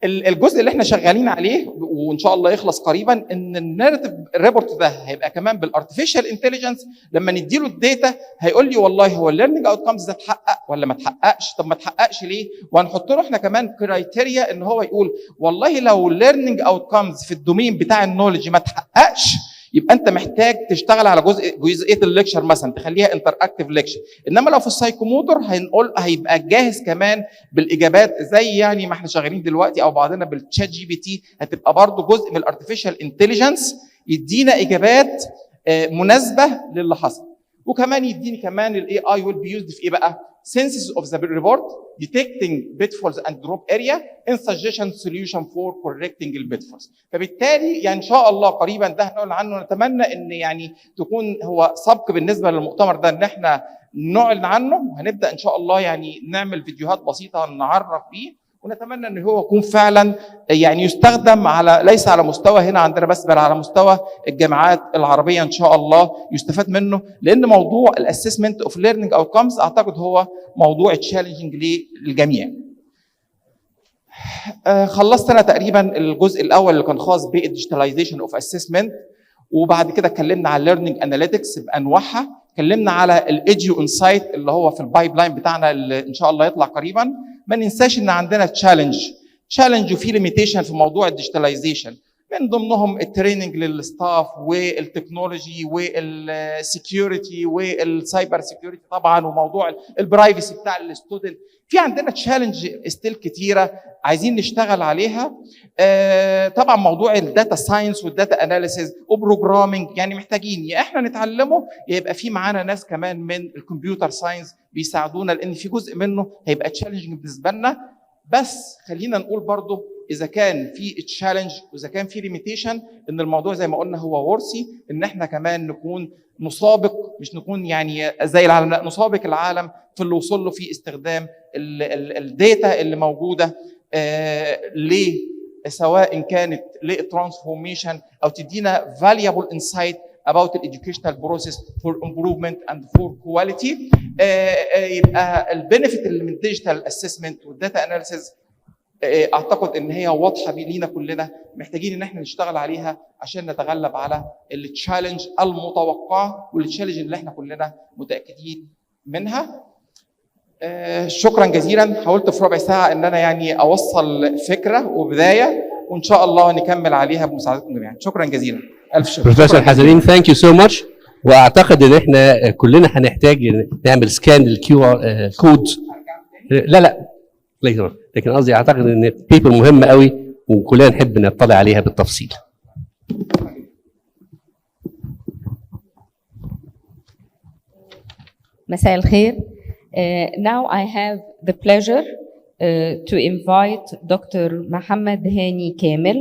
الجزء اللي احنا شغالين عليه وان شاء الله يخلص قريبا ان الناريتيف ريبورت ده هيبقى كمان بالارتفيشال انتليجنس. لما نديله الداتا هيقول لي والله هو الليرنينج اوتكمز ده اتحقق ولا ما اتحققش، طب ما اتحققش ليه؟ وهنحط له احنا كمان كرايتيريا ان هو يقول والله لو الليرنينج اوتكمز في الدومين بتاع النولج ما اتحققش يبقى انت محتاج تشتغل على جزئيه الليكشر مثلا تخليها انتر اكتيف ليكشر. انما لو في السايكوموتور هنقول هيبقى جاهز كمان بالاجابات زي يعني ما احنا شغالين دلوقتي او بعضنا بالتشات جي بي تي، هتبقى برضو جزء من الارتفيشال انتليجنس يدينا اجابات مناسبه للي حصل. وكمان يديني كمان الاي اي ويل بي يوزد في ايه بقى؟ Senses of the report, detecting pitfalls and drop area, and suggestion solution for correcting the pitfalls. فبالتالي يعني ان شاء الله قريبا ده هنقول عنه. نتمنى ان يعني تكون هو سبق بالنسبه للمؤتمر ده ان احنا نعلن عنه، وهنبدا ان شاء الله يعني نعمل فيديوهات بسيطه نعرف بيه، ونتمنى ان هو يكون فعلا يعني يستخدم على ليس على مستوى هنا عندنا بس، بل على مستوى الجامعات العربيه ان شاء الله يستفاد منه. لان موضوع الاسسمنت اوف ليرنينج اوتكمز اعتقد هو موضوع تشالنجنج للجميع. خلصت انا تقريبا الجزء الاول اللي كان خاص بالديجيتاليزيشن اوف اسسمنت، وبعد كده اتكلمنا على الليرنينج اناليتكس بانواعها، اتكلمنا على الايديو انسايت اللي هو في البايب لاين بتاعنا اللي ان شاء الله يطلع قريبا. ما ننساش ان عندنا تشالنج وفي ليميتيشن في موضوع الديجيتاليزيشن، من ضمنهم التريننج للستاف والتكنولوجي والسكيورتي والسايبر سكيورتي طبعا، وموضوع البرايفسي بتاع الستودنت. في عندنا تشالنج ستيل كتيره عايزين نشتغل عليها. طبعا موضوع الداتا ساينس والداتا اناليسيز وبروجرامينج يعني محتاجين يا احنا نتعلمه يا يبقى في معانا ناس كمان من الكمبيوتر ساينس بيساعدونا، لان في جزء منه هيبقى تشالنجنج بالنسبه لنا. بس خلينا نقول برضو اذا كان في تشالنج واذا كان في ليميتيشن ان الموضوع زي ما قلنا هو ورثي، ان احنا كمان نكون نسابق، مش نكون يعني زي العالم، لا نسابق العالم في اللي وصل له في استخدام الداتا اللي موجوده ليه، سواء كانت للترانسفورميشن او تدينا valuable insight about the educational process for improvement and for quality. يبقى البنفيت اللي من digital assessment والداتا اناليسيز اعتقد ان هي واضحه لينا كلنا، محتاجين ان احنا نشتغل عليها عشان نتغلب على التشالنج المتوقعه والتشالنج اللي احنا كلنا متاكدين منها. شكرا جزيلا. حاولت في ربع ساعه ان انا يعني اوصل فكره وبدايه، وان شاء الله نكمل عليها بمساعدتكم جميعا. شكرا جزيلا. الف شكر. بروفيسور حسنين، ثانك يو سو ماتش. واعتقد ان احنا كلنا هنحتاج نعمل سكان الكيو ار كود. لا لكن قصدي اعتقد ان البيبر مهمه قوي وكلنا نحب نطلع عليها بالتفصيل. مساء الخير. Now I have the pleasure to invite Dr. Mohammed Hani Kamel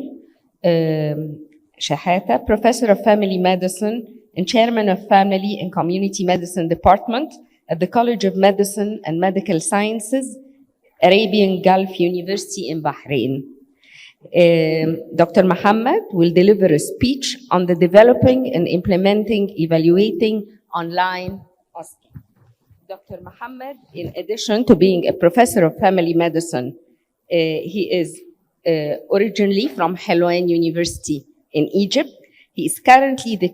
Shahata, Professor of Family Medicine and Chairman of Family and Community Medicine Department at the College of Medicine and Medical Sciences, Arabian Gulf University in Bahrain. Dr. Mohammed will deliver a speech on the developing and implementing evaluating online OSCE. Dr. Mohammed, in addition to being a professor of family medicine, he is originally from Helwan University in Egypt. He is currently the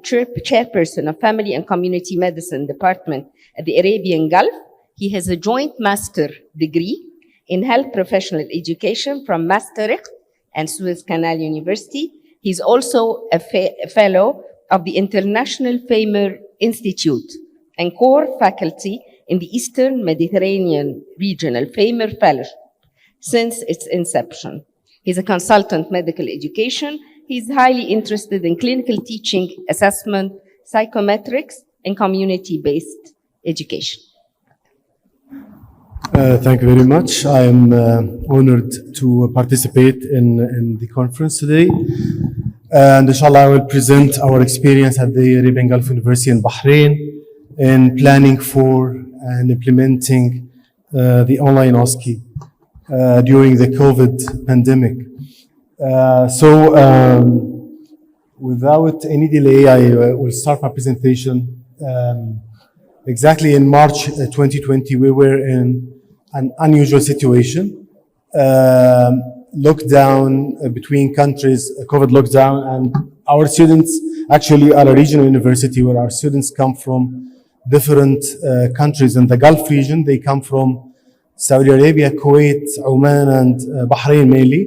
chairperson of Family and Community Medicine Department at the Arabian Gulf. He has a joint master degree in health professional education from Maastricht and Suez Canal University. He's also a fellow of the International Famer Institute and core faculty in the Eastern Mediterranean Regional Famer Fellowship since its inception. He's a consultant medical education. He's highly interested in clinical teaching, assessment, psychometrics, and community-based education. Thank you very much. I am honored to participate in the conference today. And inshallah, I will present our experience at the Arabian Gulf University in Bahrain in planning for and implementing the online OSCE during the COVID pandemic. Without any delay, I will start my presentation. Exactly in March 2020, we were in an unusual situation. Lockdown between countries, COVID lockdown, and our students actually are a regional university where our students come from different countries in the Gulf region. They come from Saudi Arabia, Kuwait, Oman, and Bahrain mainly.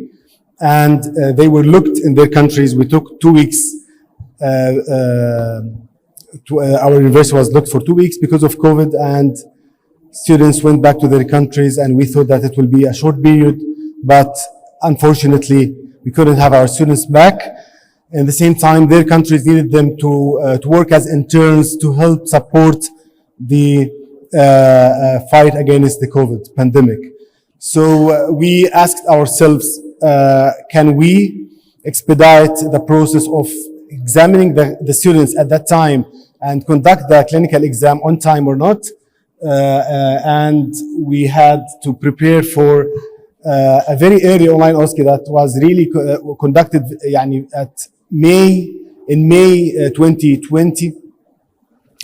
And they were looked in their countries. We took 2 weeks. Our university was locked for 2 weeks because of COVID, and students went back to their countries, and we thought that it will be a short period, but unfortunately, we couldn't have our students back. At the same time, their countries needed them to work as interns to help support the fight against the COVID pandemic. So we asked ourselves, can we expedite the process of examining the students at that time and conduct the clinical exam on time or not? And we had to prepare for a very early online OSCE that was really conducted in May 2020.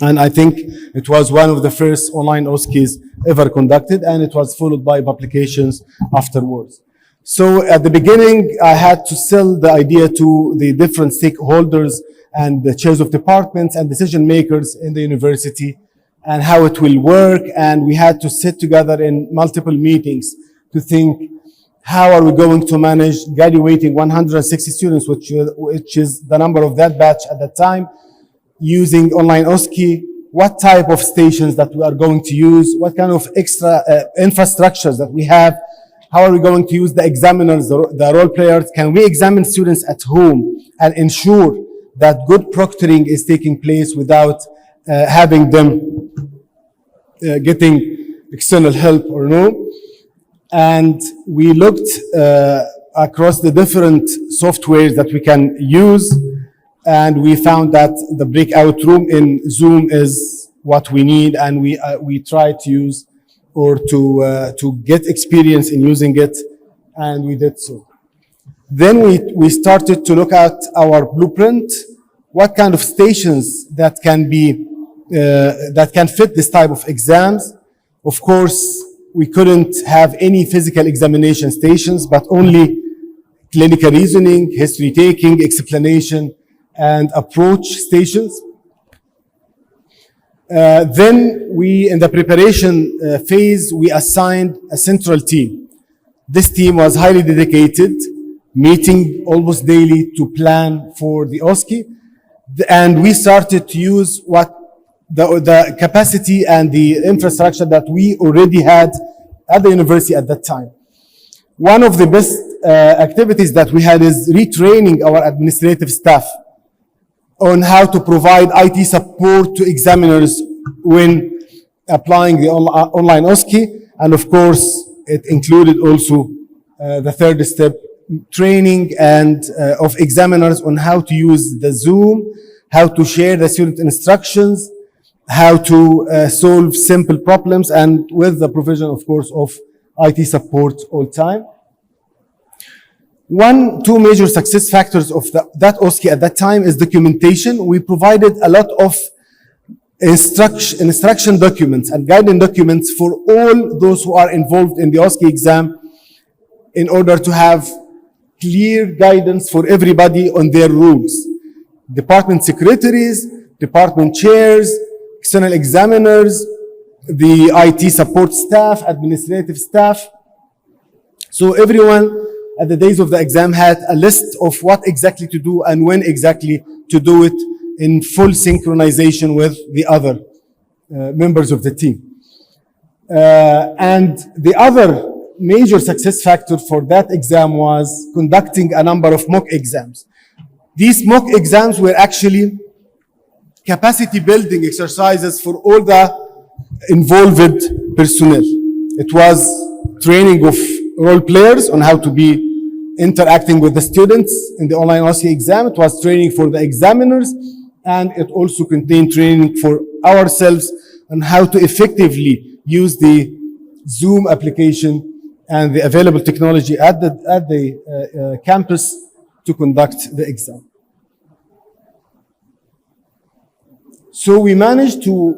And I think it was one of the first online OSCEs ever conducted, and it was followed by publications afterwards. So at the beginning, I had to sell the idea to the different stakeholders and the chairs of departments and decision makers in the university and how it will work. And we had to sit together in multiple meetings to think, how are we going to manage graduating 160 students, which is the number of that batch at that time, using online OSCE, what type of stations that we are going to use, what kind of extra infrastructures that we have, how are we going to use the examiners, the role players, can we examine students at home and ensure that good proctoring is taking place without having them getting external help or no. And we looked across the different softwares that we can use, and we found that the breakout room in Zoom is what we need, and we try to use or to get experience in using it, and we did so. Then we started to look at our blueprint, what kind of stations that can be that can fit this type of exams. Of course, we couldn't have any physical examination stations, but only clinical reasoning, history taking, explanation, and approach stations. Then we, in the preparation phase, we assigned a central team. This team was highly dedicated, meeting almost daily to plan for the OSCE. And we started to use what the capacity and the infrastructure that we already had at the university at that time. One of the best activities that we had is retraining our administrative staff on how to provide IT support to examiners when applying the online OSCE. And of course, it included also the third step, training and of examiners on how to use the Zoom, how to share the student instructions, how to solve simple problems, and with the provision, of course, of IT support all time. Two major success factors of that OSCE at that time is documentation. We provided a lot of instruction documents and guidance documents for all those who are involved in the OSCE exam in order to have clear guidance for everybody on their rules. Department secretaries, department chairs, external examiners, the IT support staff, administrative staff. So everyone at the days of the exam had a list of what exactly to do and when exactly to do it in full synchronization with the other members of the team. And the other major success factor for that exam was conducting a number of mock exams. These mock exams were actually capacity building exercises for all the involved personnel. It was training of role players on how to be interacting with the students in the online OSCE exam. It was training for the examiners, and it also contained training for ourselves on how to effectively use the Zoom application and the available technology at the campus to conduct the exam. So we managed to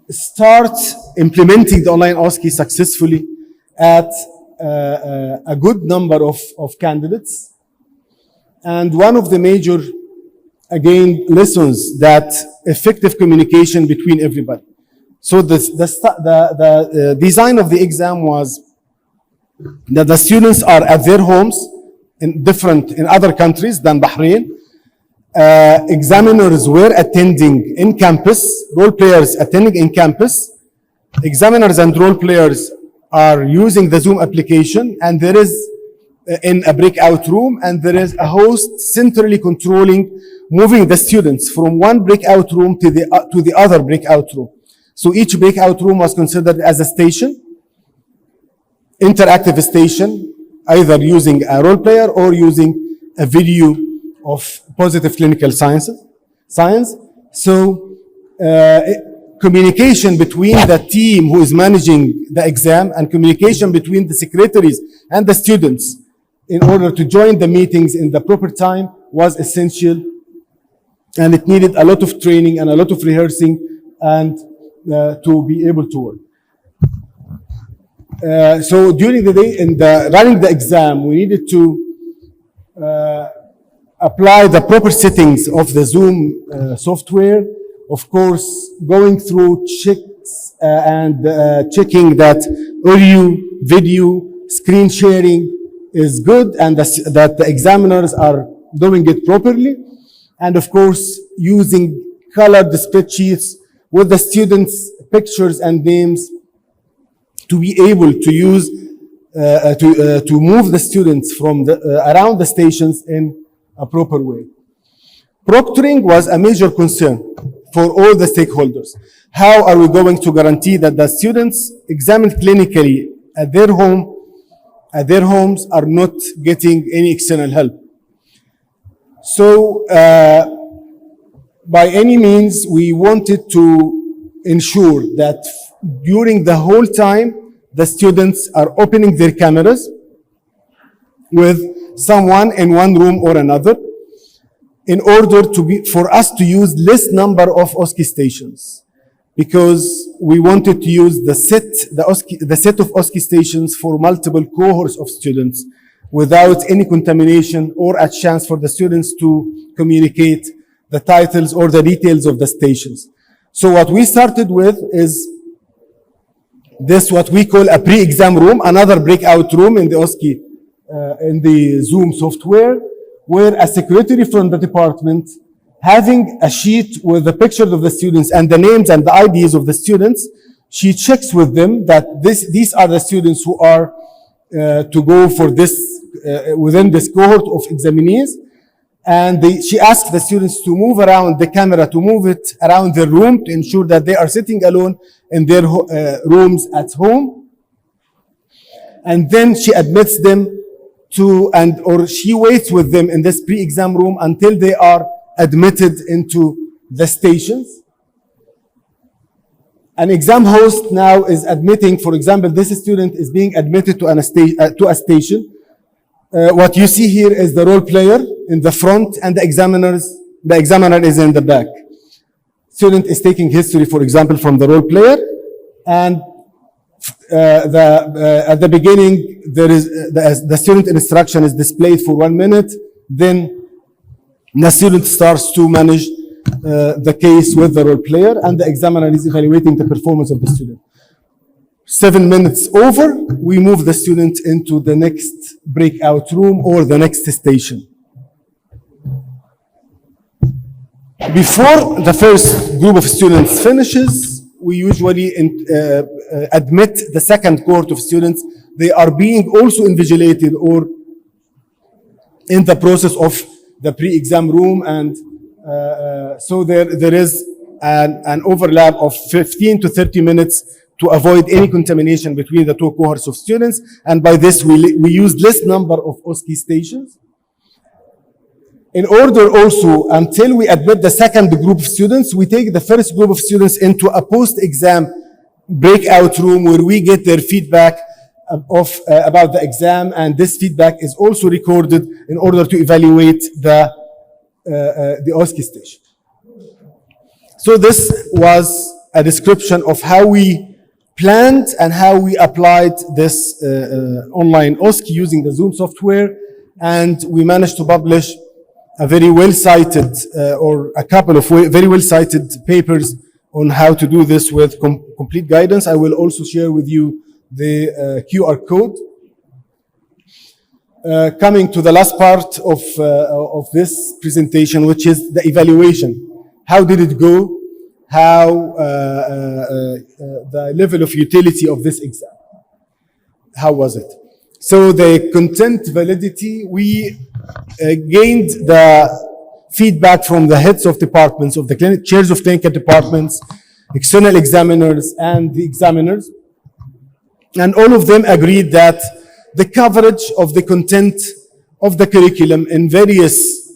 start implementing the online OSCE successfully at a good number of candidates. And one of the major, again, lessons that effective communication between everybody. So the design of the exam was that the students are at their homes in other countries than Bahrain. Examiners were attending in campus, role players attending in campus. Examiners and role players are using the Zoom application, and there is in a breakout room, and there is a host centrally controlling, moving the students from one breakout room to the other breakout room. So each breakout room was considered as a station, interactive station, either using a role player or using a video of positive clinical science. So communication between the team who is managing the exam and communication between the secretaries and the students in order to join the meetings in the proper time was essential, and it needed a lot of training and a lot of rehearsing and to be able to work. So during the day in running the exam, we needed to apply the proper settings of the Zoom software. Of course, going through checks and checking that audio, video, screen sharing is good and that the examiners are doing it properly. And of course, using colored spreadsheets with the students' pictures and names to be able to use, to move the students from around the stations in a proper way. Proctoring was a major concern for all the stakeholders. How are we going to guarantee that the students examined clinically at their homes are not getting any external help? So, by any means, we wanted to ensure that during the whole time, the students are opening their cameras with someone in one room or another, in order for us to use less number of OSCE stations, because we wanted to use the set of OSCE stations for multiple cohorts of students without any contamination or a chance for the students to communicate the titles or the details of the stations. So what we started with is this, what we call a pre-exam room, another breakout room in the OSCE, in the Zoom software, where a secretary from the department, having a sheet with the pictures of the students and the names and the IDs of the students, she checks with them that these are the students who are to go for this, within this cohort of examinees. And she asked the students to move around the camera, to move it around the room to ensure that they are sitting alone in their rooms at home. And then she admits them to, or she waits with them in this pre-exam room until they are admitted into the stations. An exam host now is admitting, for example, this student is being admitted to a station. What you see here is the role player in the front and the examiner is in the back. Student is taking history, for example, from the role player, and at the beginning, there is the student instruction is displayed for 1 minute. Then the student starts to manage the case with the role player, and the examiner is evaluating the performance of the student. 7 minutes over, we move the student into the next breakout room or the next station. Before the first group of students finishes, we usually admit the second cohort of students. They are being also invigilated or in the process of the pre-exam room, and so there is an overlap of 15 to 30 minutes to avoid any contamination between the two cohorts of students. And by this, we use less number of OSCE stations. In order also, until we admit the second group of students, we take the first group of students into a post-exam breakout room where we get their feedback about the exam, and this feedback is also recorded in order to evaluate the OSCE station. So this was a description of how we planned and how we applied this online OSCE using the Zoom software, and we managed to publish a very well-cited or a couple of very well-cited papers on how to do this with complete guidance. I will also share with you the QR code. Coming to the last part of this presentation, which is the evaluation. How did it go? How the level of utility of this exam? How was it? So the content validity, we gained the feedback from the heads of departments, of the chairs of clinical departments, external examiners, and the examiners. And all of them agreed that the coverage of the content of the curriculum in various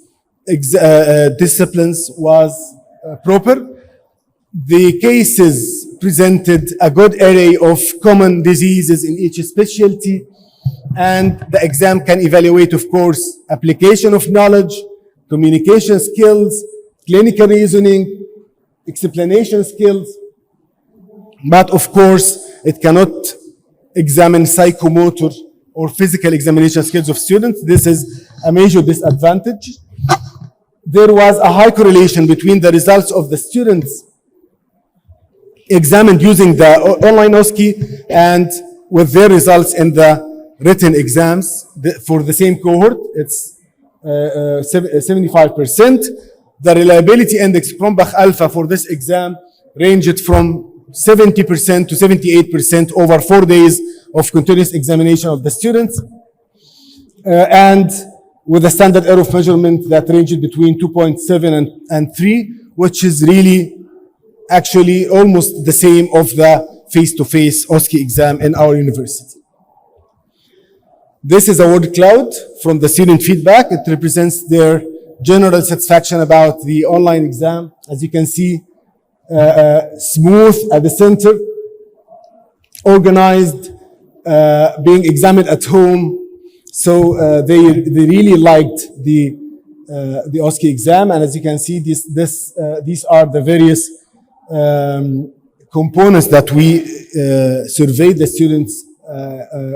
disciplines was proper. The cases presented a good array of common diseases in each specialty, and the exam can evaluate, of course, application of knowledge, communication skills, clinical reasoning, explanation skills. But of course, it cannot examine psychomotor or physical examination skills of students. This is a major disadvantage. There was a high correlation between the results of the students examined using the online OSCE and with their results in the written exams. For the same cohort, it's 75%. The reliability index Cronbach alpha for this exam ranged from 70% to 78% over 4 days of continuous examination of the students, and with a standard error of measurement that ranged between 2.7 and 3, which is really actually almost the same of the face-to-face OSCE exam in our university. This is a word cloud from the student feedback. It represents their general satisfaction about the online exam. As you can see, smooth at the center, organized, being examined at home. So they really liked the OSCE exam. And as you can see, these are the various components that we surveyed the students'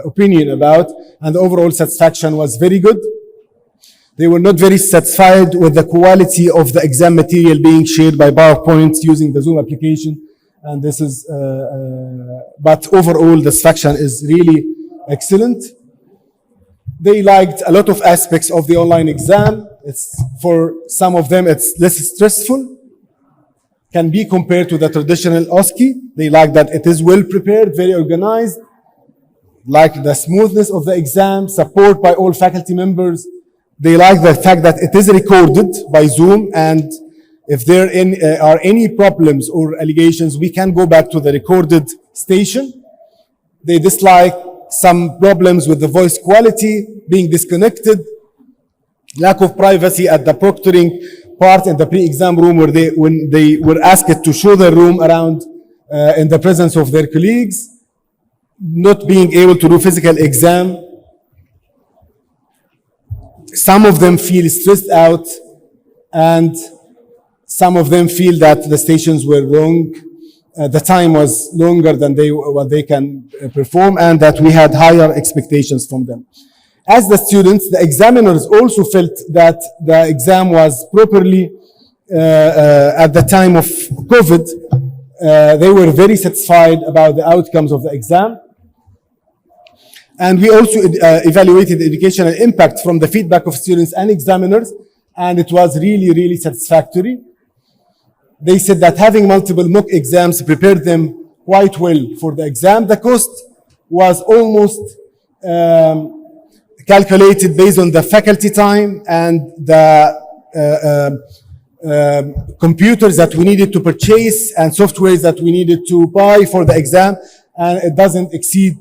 opinion about, and the overall satisfaction was very good. They were not very satisfied with the quality of the exam material being shared by PowerPoint using the Zoom application. And this is, but overall, the satisfaction is really excellent. They liked a lot of aspects of the online exam. For some of them, it's less stressful, can be compared to the traditional OSCE. They like that it is well prepared, very organized, like the smoothness of the exam, support by all faculty members. They like the fact that it is recorded by Zoom, and if there are any problems or allegations, we can go back to the recorded station. They dislike some problems with the voice quality, being disconnected, lack of privacy at the proctoring part in the pre-exam room when they were asked to show the room around in the presence of their colleagues, not being able to do physical exam. Some of them feel stressed out, and some of them feel that the stations were wrong. The time was longer than what they can perform, and that we had higher expectations from them. As the students, the examiners also felt that the exam was properly, at the time of COVID, they were very satisfied about the outcomes of the exam. And we also evaluated the educational impact from the feedback of students and examiners, and it was really, really satisfactory. They said that having multiple mock exams prepared them quite well for the exam. The cost was almost calculated based on the faculty time and the computers that we needed to purchase and softwares that we needed to buy for the exam, and it doesn't exceed,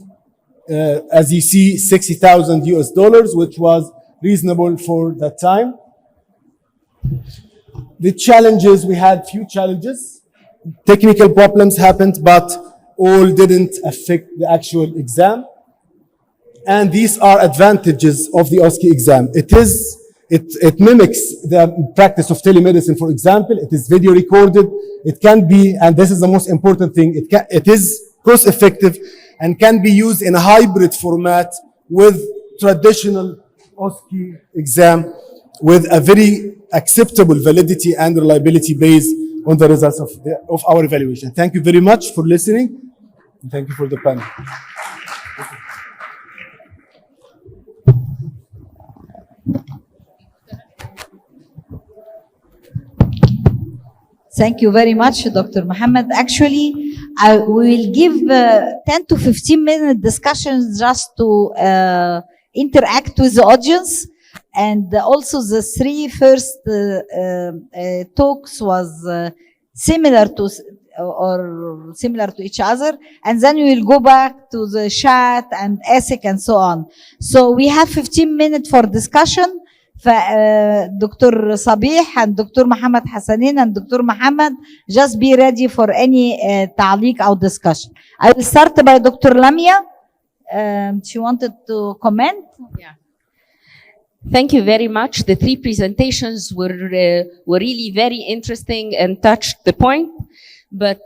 as you see, $60,000 US, which was reasonable for that time. The challenges, we had few challenges. Technical problems happened, but all didn't affect the actual exam. And these are advantages of the OSCE exam. It mimics the practice of telemedicine, for example. It is video recorded. It can be, and this is the most important thing, it is cost effective and can be used in a hybrid format with traditional OSCE exam with a very acceptable validity and reliability based on the results of our evaluation. Thank you very much for listening. And thank you for the panel. Thank you very much, Dr. Mohammed. Actually, we will give 10 to 15 minute discussions just to interact with the audience. And also the three first talks was similar to each other. And then we will go back to the chat and ESIC and so on. So we have 15 minutes for discussion. Dr. Sabih and Dr. Mohammed Hassanin and Dr. Mohammed, just be ready for any تعليق or discussion. I will start by Dr. Lamia. She wanted to comment. Yeah. Thank you very much. The three presentations were really very interesting and touched the point. But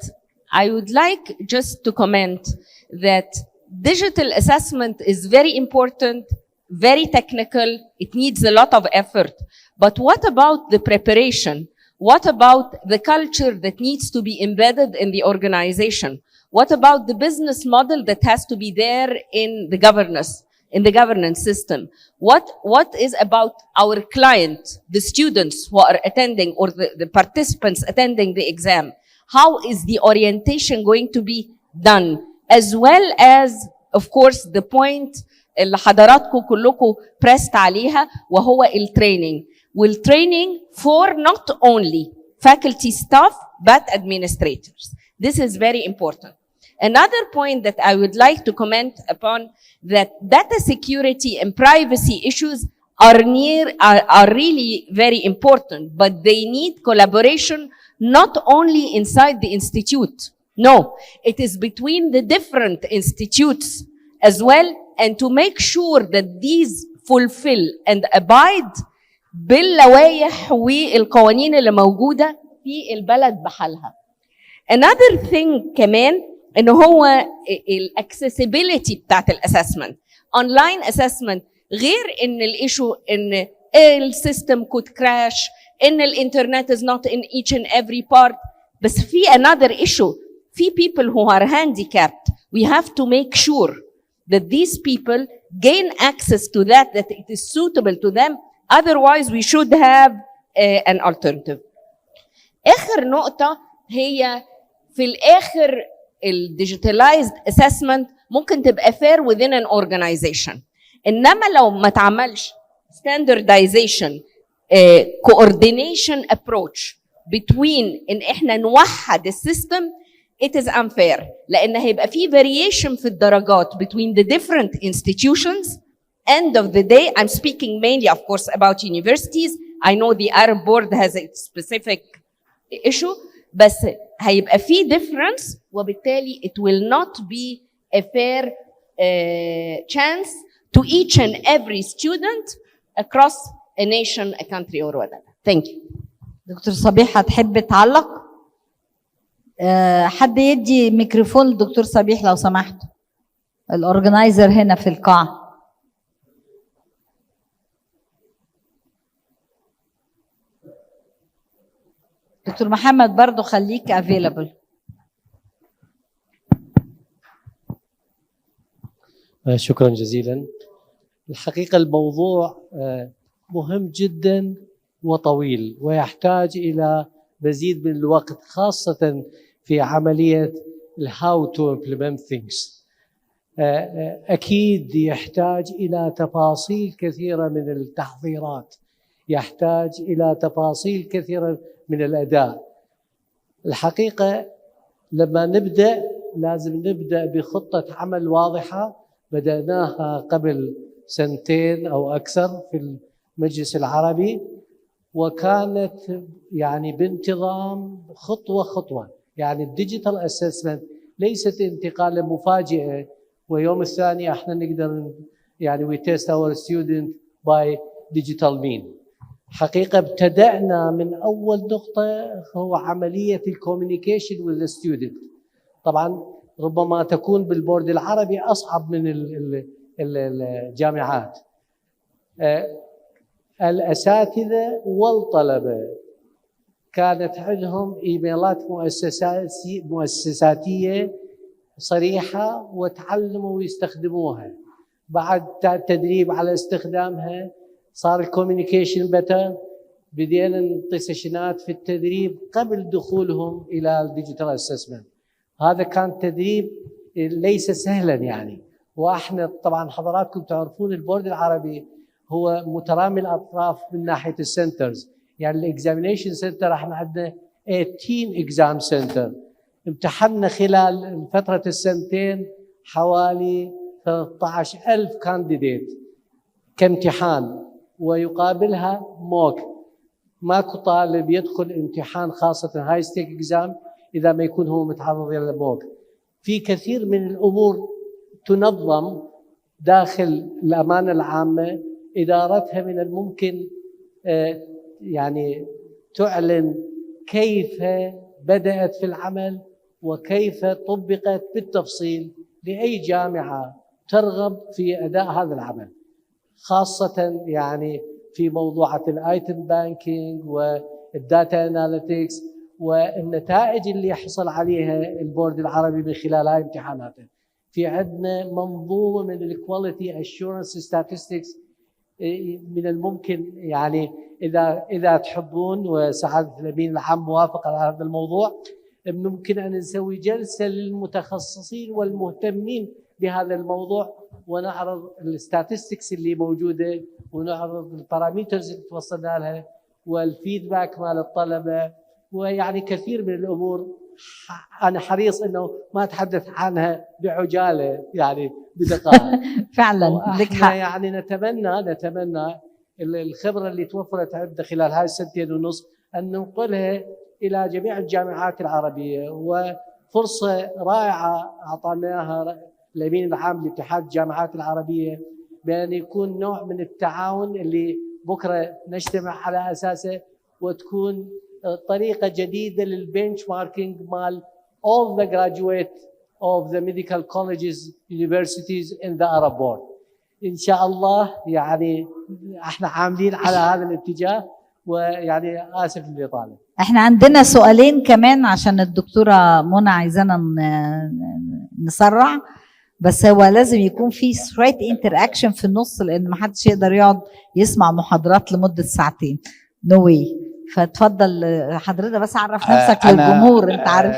I would like just to comment that digital assessment is very important, very technical. It needs a lot of effort. But what about the preparation? What about the culture that needs to be embedded in the organization? What about the business model that has to be there in the governance system? What is about our client, the students who are attending or the participants attending the exam? How is the orientation going to be done? As well as, of course, the point اللي حضراتكم كلكم pressed عليها وهو الtraining. Training for not only faculty staff but administrators. This is very important. Another point that I would like to comment upon, that data security and privacy issues are really very important, but they need collaboration not only inside the institute. No, it is between the different institutes as well, and to make sure that these fulfill and abide باللوائح والقوانين اللي موجودة في البلد بحالها. Another thing كمان إنه هو accessibility بتاعت الاسسمنت. Online assessment غير إن الإيشو إن السيستم could crash ان الانترنت is not in each and every part. بس في another issue. في people who are handicapped. We have to make sure that these people gain access to that it is suitable to them. Otherwise we should have an alternative. آخر نقطة هي في الآخر digitalized assessment ممكن تبقى fair within an organization. إنما لو ما تعملش standardization coordination approach between إن إحنا نوحد السيستم, it is unfair. لأن هيبقى في variation في الدرجات between the different institutions. End of the day, I'm speaking mainly, of course, about universities. I know the Arab board has a specific issue, بس هيبقى في difference, وبالتالي it will not be a fair chance to each and every student across a nation, a country, or whatever. Thank you. دكتور صبيح هتحب تعلق؟ حد يدي ميكروفون للدكتور صبيح لو سمحت. الاورجنايزر هنا في القاعة. دكتور محمد برضو خليك available. شكرا جزيلا. الحقيقة الموضوع مهم جدا وطويل ويحتاج إلى مزيد من الوقت، خاصة في عملية how to implement things. أكيد يحتاج إلى تفاصيل كثيرة من التحضيرات، يحتاج إلى تفاصيل كثيرة من الأداء. الحقيقة لما نبدأ لازم نبدأ بخطة عمل واضحة بدأناها قبل 2 أو أكثر في المجلس العربي، وكانت يعني بانتظام خطوة خطوة. يعني الديجيتال اسسمنت ليست انتقالة مفاجئة ويوم الثاني احنا نقدر يعني we test our student by digital mean. حقيقة ابتدأنا من أول نقطة هو عملية الكوميونيكيشن with the student. طبعا ربما تكون بالبورد العربي أصعب من الجامعات. الأساتذة والطلبة كانت عندهم إيميلات مؤسساتية صريحة وتعلموا ويستخدموها. بعد تدريب على استخدامها صار الكوميونيكيشن بتر، بدينا نعطي سيشنات في التدريب قبل دخولهم إلى الديجيتال اسسمنت. هذا كان تدريب ليس سهلا يعني. واحنا طبعا حضراتكم تعرفون البورد العربي هو مترامي الاطراف من ناحيه السنترز. يعني الاكزامينيشن سنتر احنا عندنا 18 اكزام سنتر. امتحنا خلال فتره السنتين حوالي 13,000 كانديديت كامتحان، ويقابلها موك. ماكو طالب يدخل امتحان خاصه هاي ستيك اكزام اذا ما يكون هو متعرض الى الموك. في كثير من الامور تنظم داخل الامانه العامه، ادارتها من الممكن يعني تعلن كيف بدأت في العمل وكيف طبقت بالتفصيل لأي جامعة ترغب في أداء هذا العمل، خاصة يعني في موضوعات الايتم بانكينج والداتا اناليتكس والنتائج اللي يحصل عليها البورد العربي من خلال هاي امتحاناته. في عندنا منظومة من الكواليتي اشورنس ستاتستكس من الممكن يعني اذا تحبون وسعاده الامين العام موافق على هذا الموضوع، ممكن ان نسوي جلسه للمتخصصين والمهتمين بهذا الموضوع ونعرض الستاتستكس اللي موجوده ونعرض البارامترز اللي توصلنا لها والفيدباك مال الطلبه، ويعني كثير من الامور انا حريص انه ما اتحدث عنها بعجاله يعني بدقائق. فعلا لك حق. يعني نتمنى الخبره اللي توفرت عندنا خلال هاي السنتين ونص ان ننقلها الى جميع الجامعات العربيه، وفرصه رائعه اعطيناها الامين العام لاتحاد الجامعات العربيه بان يكون نوع من التعاون اللي بكره نجتمع على اساسه، وتكون طريقه جديده للبنش ماركينج مال all the graduate of the medical colleges universities in the Arab world. إن شاء الله يعني احنا عاملين على هذا الاتجاه، ويعني آسف للإطالة. احنا عندنا سؤالين كمان عشان الدكتورة منى عايزانا نسرع، بس هو لازم يكون في straight interaction في النص، لان ما حدش يقدر يقعد يسمع محاضرات لمدة ساعتين. no way. فتفضل حضرتك بس عرف نفسك للجمهور. انت عارف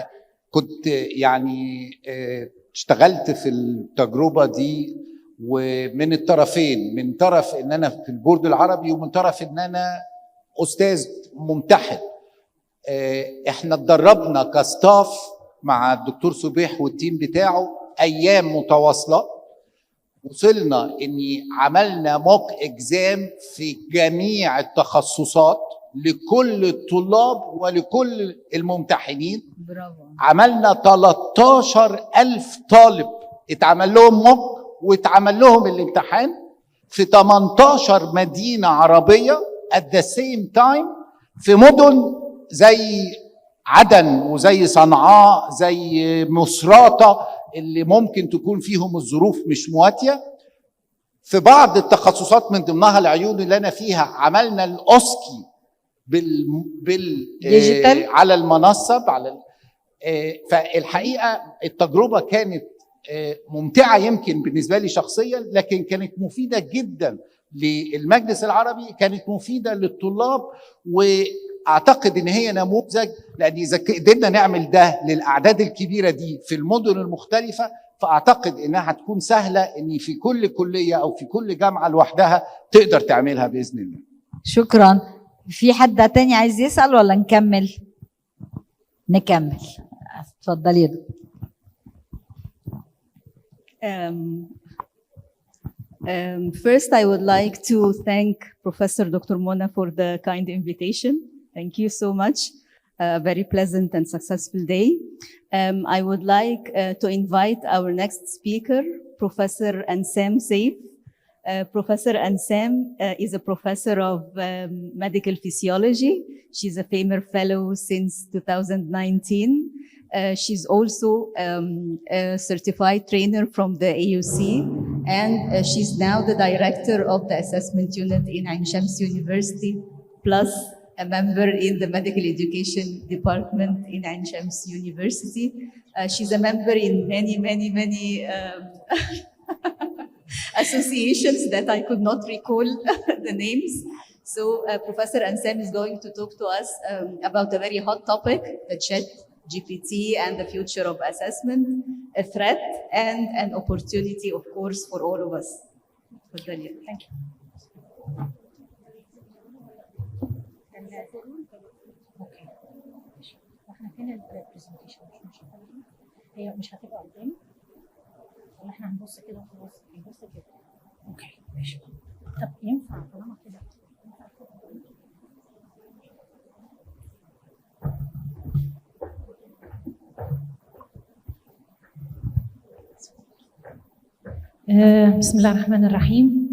كنت يعني اشتغلت في التجربة دي، ومن الطرفين، من طرف ان انا في البورد العربي، ومن طرف ان انا استاذ ممتحن. احنا اتدربنا كستاف مع الدكتور صبيح والتيم بتاعه ايام متواصله، وصلنا اني عملنا موك اكزام في جميع التخصصات لكل الطلاب ولكل الممتحنين. برافو. عملنا 13,000 طالب اتعمل لهم موك واتعمل لهم الامتحان في 18 مدينه عربيه at the same time، في مدن زي عدن وزي صنعاء زي مصراتة اللي ممكن تكون فيهم الظروف مش مواتية. في بعض التخصصات من ضمنها العيون اللي أنا فيها عملنا الأوسكي ديجيتال على المنصة فالحقيقة التجربة كانت ممتعة يمكن بالنسبة لي شخصيا، لكن كانت مفيدة جدا للمجلس العربي، كانت مفيدة للطلاب، واعتقد ان هي نموذج، لان اذا قدرنا نعمل ده للاعداد الكبيرة دي في المدن المختلفة، فاعتقد انها هتكون سهلة ان في كل كلية او في كل جامعة لوحدها تقدر تعملها بإذن الله. شكرا. في حد تاني عايز يسأل ولا نكمل؟ نكمل. اتفضلي يا دكتور. First, I would like to thank Professor Dr. Mona for the kind invitation. Thank you so much. A very pleasant and successful day. I would like to invite our next speaker, Professor Ansam Saif. Professor Ansam is a professor of medical physiology. She's a FAMER fellow since 2019. She's also a certified trainer from the AUC, and she's now the director of the assessment unit in Ain Shams University, plus a member in the medical education department in Ain Shams University. She's a member in many associations that I could not recall the names. So Professor Ansam is going to talk to us about a very hot topic, the ChatGPT and the future of assessment, a threat and an opportunity, of course, for all of us. Thank you. هي مش هتبقى قدامي ولا احنا هنبص كده وخلاص؟ هنبص كده. اوكي ماشي. طب ينفع طالما كده؟ بسم الله الرحمن الرحيم.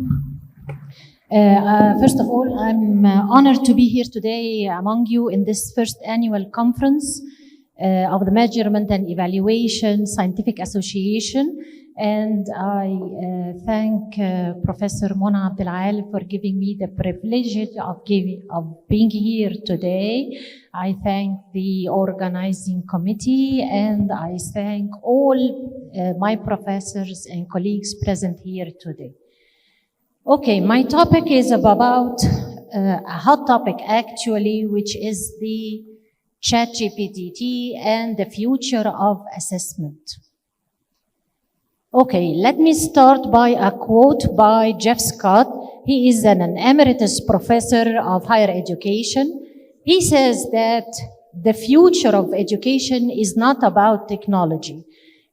First of all, I'm honored to be here today among you in this first annual conference of the Measurement and Evaluation Scientific Association. And I thank Professor Mona Abdelal for giving me the privilege of being here today. I thank the organizing committee, and I thank all my professors and colleagues present here today. Okay, my topic is about a hot topic actually, which is the ChatGPT and the future of assessment. Okay, let me start by a quote by Jeff Scott. He is an emeritus professor of higher education. He says that the future of education is not about technology.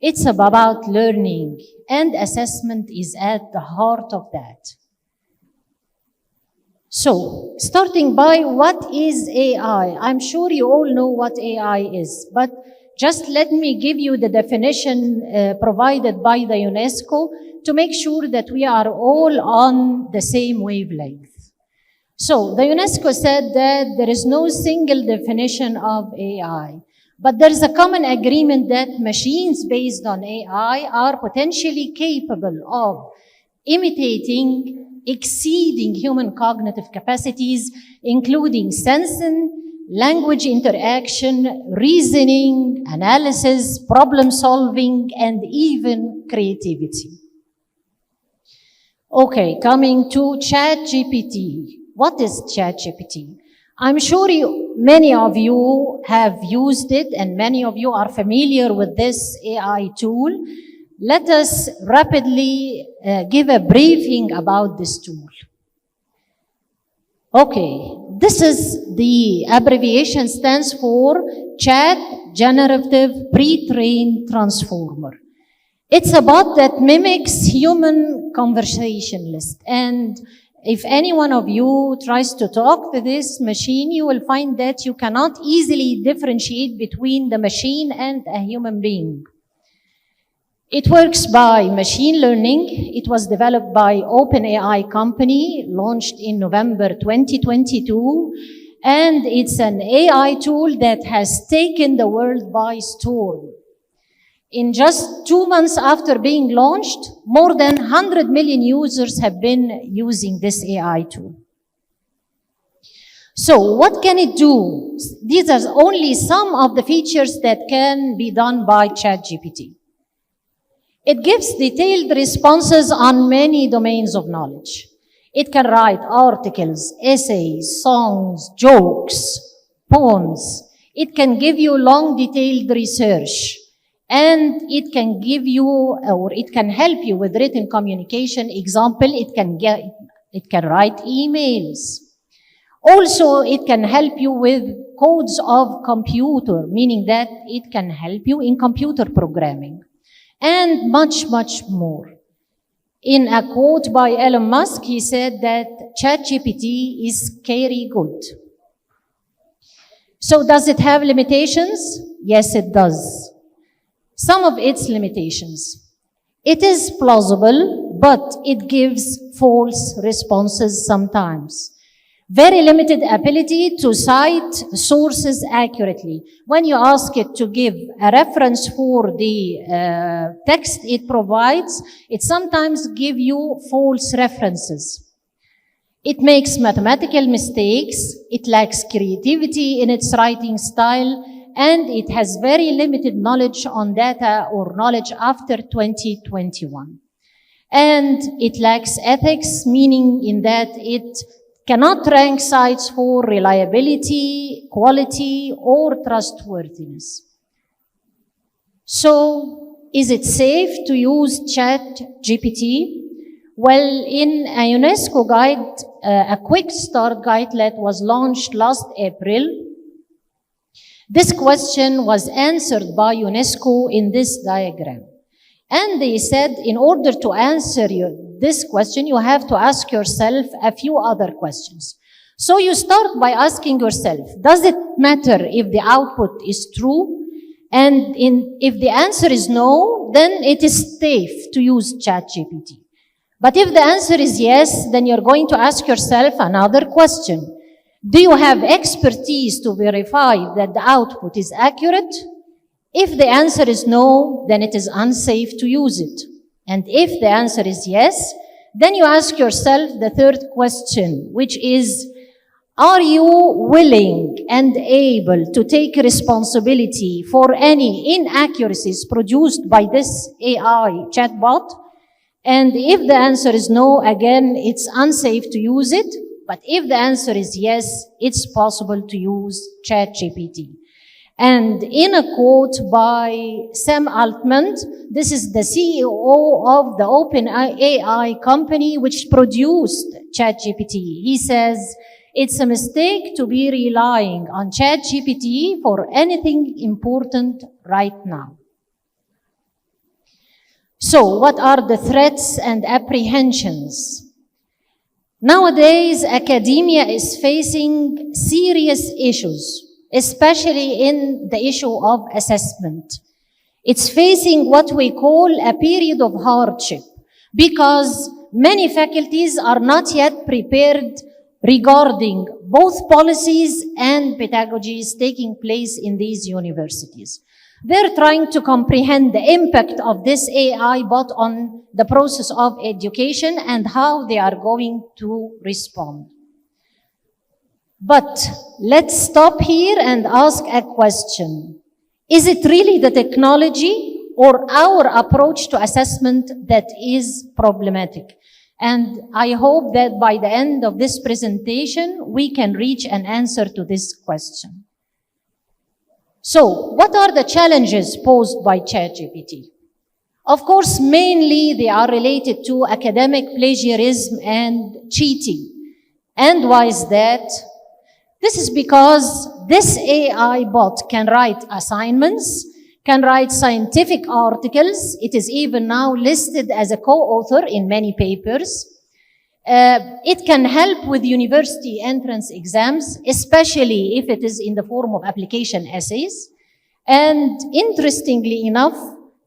It's about learning, and assessment is at the heart of that. So, starting by what is AI? I'm sure you all know what AI is, but just let me give you the definition provided by the UNESCO to make sure that we are all on the same wavelength. So, the UNESCO said that there is no single definition of AI, but there is a common agreement that machines based on AI are potentially capable of imitating, exceeding human cognitive capacities, including sensing, language interaction, reasoning, analysis, problem solving, and even creativity. Okay, coming to ChatGPT. What is ChatGPT? I'm sure many of you have used it and many of you are familiar with this AI tool. Let us rapidly give a briefing about this tool. Okay, this is the abbreviation stands for Chat Generative Pre-trained Transformer. It's a bot that mimics human conversationalist. And if any one of you tries to talk to this machine, you will find that you cannot easily differentiate between the machine and a human being. It works by machine learning. It was developed by OpenAI company, launched in November 2022. And it's an AI tool that has taken the world by storm. In just 2 months after being launched, more than 100 million users have been using this AI tool. So what can it do? These are only some of the features that can be done by ChatGPT. It gives detailed responses on many domains of knowledge. It can write articles, essays, songs, jokes, poems. It can give you long, detailed research. And it can give you, or it can help you with written communication. Example, it can write emails. Also, it can help you with codes of computer, meaning that it can help you in computer programming. And much, much more. In a quote by Elon Musk, he said that ChatGPT is scary good. So does it have limitations? Yes, it does. Some of its limitations. It is plausible, but it gives false responses sometimes. Very limited ability to cite sources accurately. When you ask it to give a reference for the text it provides, it sometimes gives you false references. It makes mathematical mistakes. It lacks creativity in its writing style. And it has very limited knowledge on data or knowledge after 2021. And it lacks ethics, meaning in that it cannot rank sites for reliability, quality, or trustworthiness. So, is it safe to use ChatGPT? Well, in a UNESCO guide, a quick start guidelet was launched last April. This question was answered by UNESCO in this diagram. And they said, in order to answer this question, you have to ask yourself a few other questions. So you start by asking yourself, does it matter if the output is true? And if the answer is no, then it is safe to use ChatGPT. But if the answer is yes, then you're going to ask yourself another question. Do you have expertise to verify that the output is accurate? If the answer is no, then it is unsafe to use it. And if the answer is yes, then you ask yourself the third question, which is, are you willing and able to take responsibility for any inaccuracies produced by this AI chatbot? And if the answer is no, again, it's unsafe to use it. But if the answer is yes, it's possible to use ChatGPT. And in a quote by Sam Altman, this is the CEO of the OpenAI company which produced ChatGPT. He says, it's a mistake to be relying on ChatGPT for anything important right now. So what are the threats and apprehensions? Nowadays, academia is facing serious issues, especially in the issue of assessment. It's facing what we call a period of hardship because many faculties are not yet prepared regarding both policies and pedagogies taking place in these universities. They're trying to comprehend the impact of this AI bot on the process of education and how they are going to respond. But let's stop here and ask a question. Is it really the technology or our approach to assessment that is problematic? And I hope that by the end of this presentation, we can reach an answer to this question. So, what are the challenges posed by ChatGPT? Of course, mainly they are related to academic plagiarism and cheating. And why is that? This is because this AI bot can write assignments, can write scientific articles. It is even now listed as a co-author in many papers. It can help with university entrance exams, especially if it is in the form of application essays. And interestingly enough,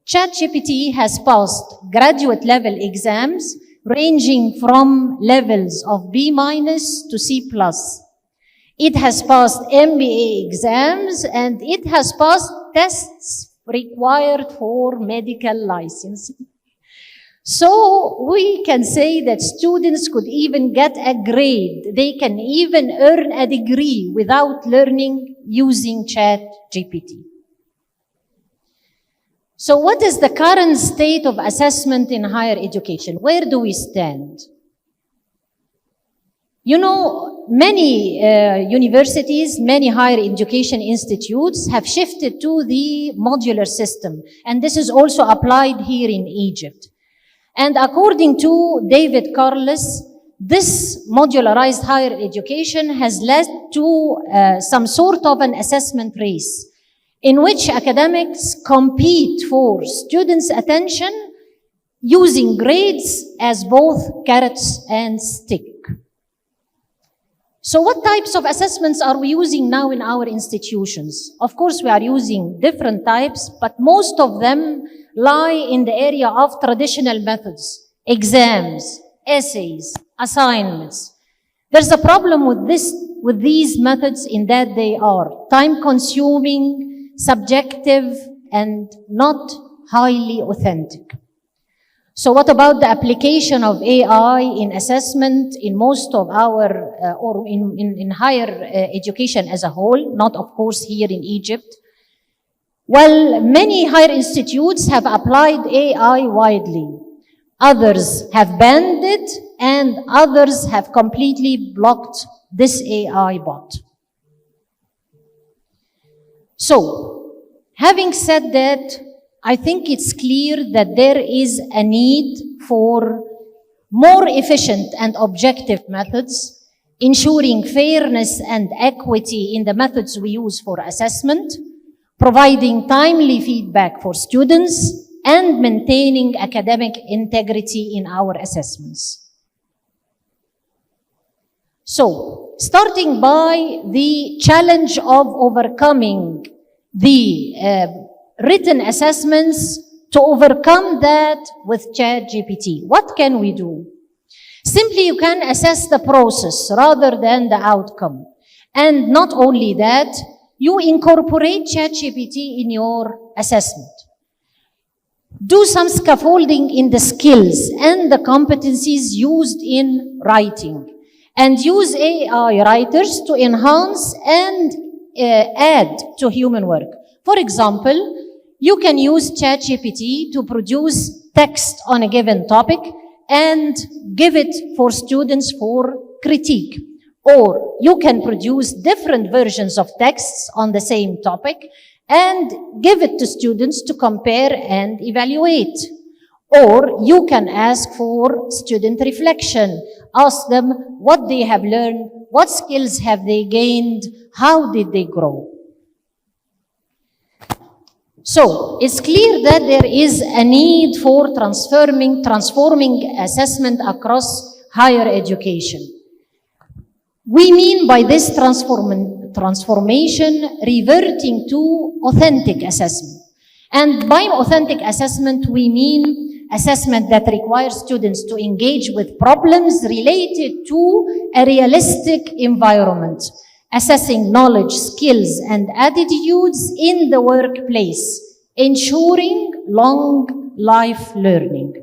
ChatGPT has passed graduate level exams ranging from levels of B- to C+. It has passed MBA exams and it has passed tests required for medical licensing. So we can say that students could even get a grade. They can even earn a degree without learning using ChatGPT. So what is the current state of assessment in higher education? Where do we stand? You know, many universities, many higher education institutes have shifted to the modular system. And this is also applied here in Egypt. And according to David Carlos, this modularized higher education has led to some sort of an assessment race in which academics compete for students' attention using grades as both carrots and stick. So what types of assessments are we using now in our institutions? Of course, we are using different types, but most of them lie in the area of traditional methods, exams, essays, assignments. There's a problem with these methods in that they are time-consuming, subjective, and not highly authentic. So what about the application of AI in assessment in most of our, or in higher education as a whole, not of course here in Egypt? Well, many higher institutes have applied AI widely. Others have banned it, and others have completely blocked this AI bot. So, having said that, I think it's clear that there is a need for more efficient and objective methods, ensuring fairness and equity in the methods we use for assessment, providing timely feedback for students, and maintaining academic integrity in our assessments. So, starting by the challenge of overcoming the written assessments, to overcome that with ChatGPT, what can we do? Simply, you can assess the process rather than the outcome. And not only that, you incorporate ChatGPT in your assessment. Do some scaffolding in the skills and the competencies used in writing. And use AI writers to enhance and add to human work. For example, you can use ChatGPT to produce text on a given topic and give it for students for critique. Or you can produce different versions of texts on the same topic and give it to students to compare and evaluate. Or you can ask for student reflection. Ask them what they have learned, what skills have they gained, how did they grow. So, it's clear that there is a need for transforming assessment across higher education. We mean by this transformation reverting to authentic assessment. And by authentic assessment, we mean assessment that requires students to engage with problems related to a realistic environment assessing knowledge, skills, and attitudes in the workplace, ensuring long life learning.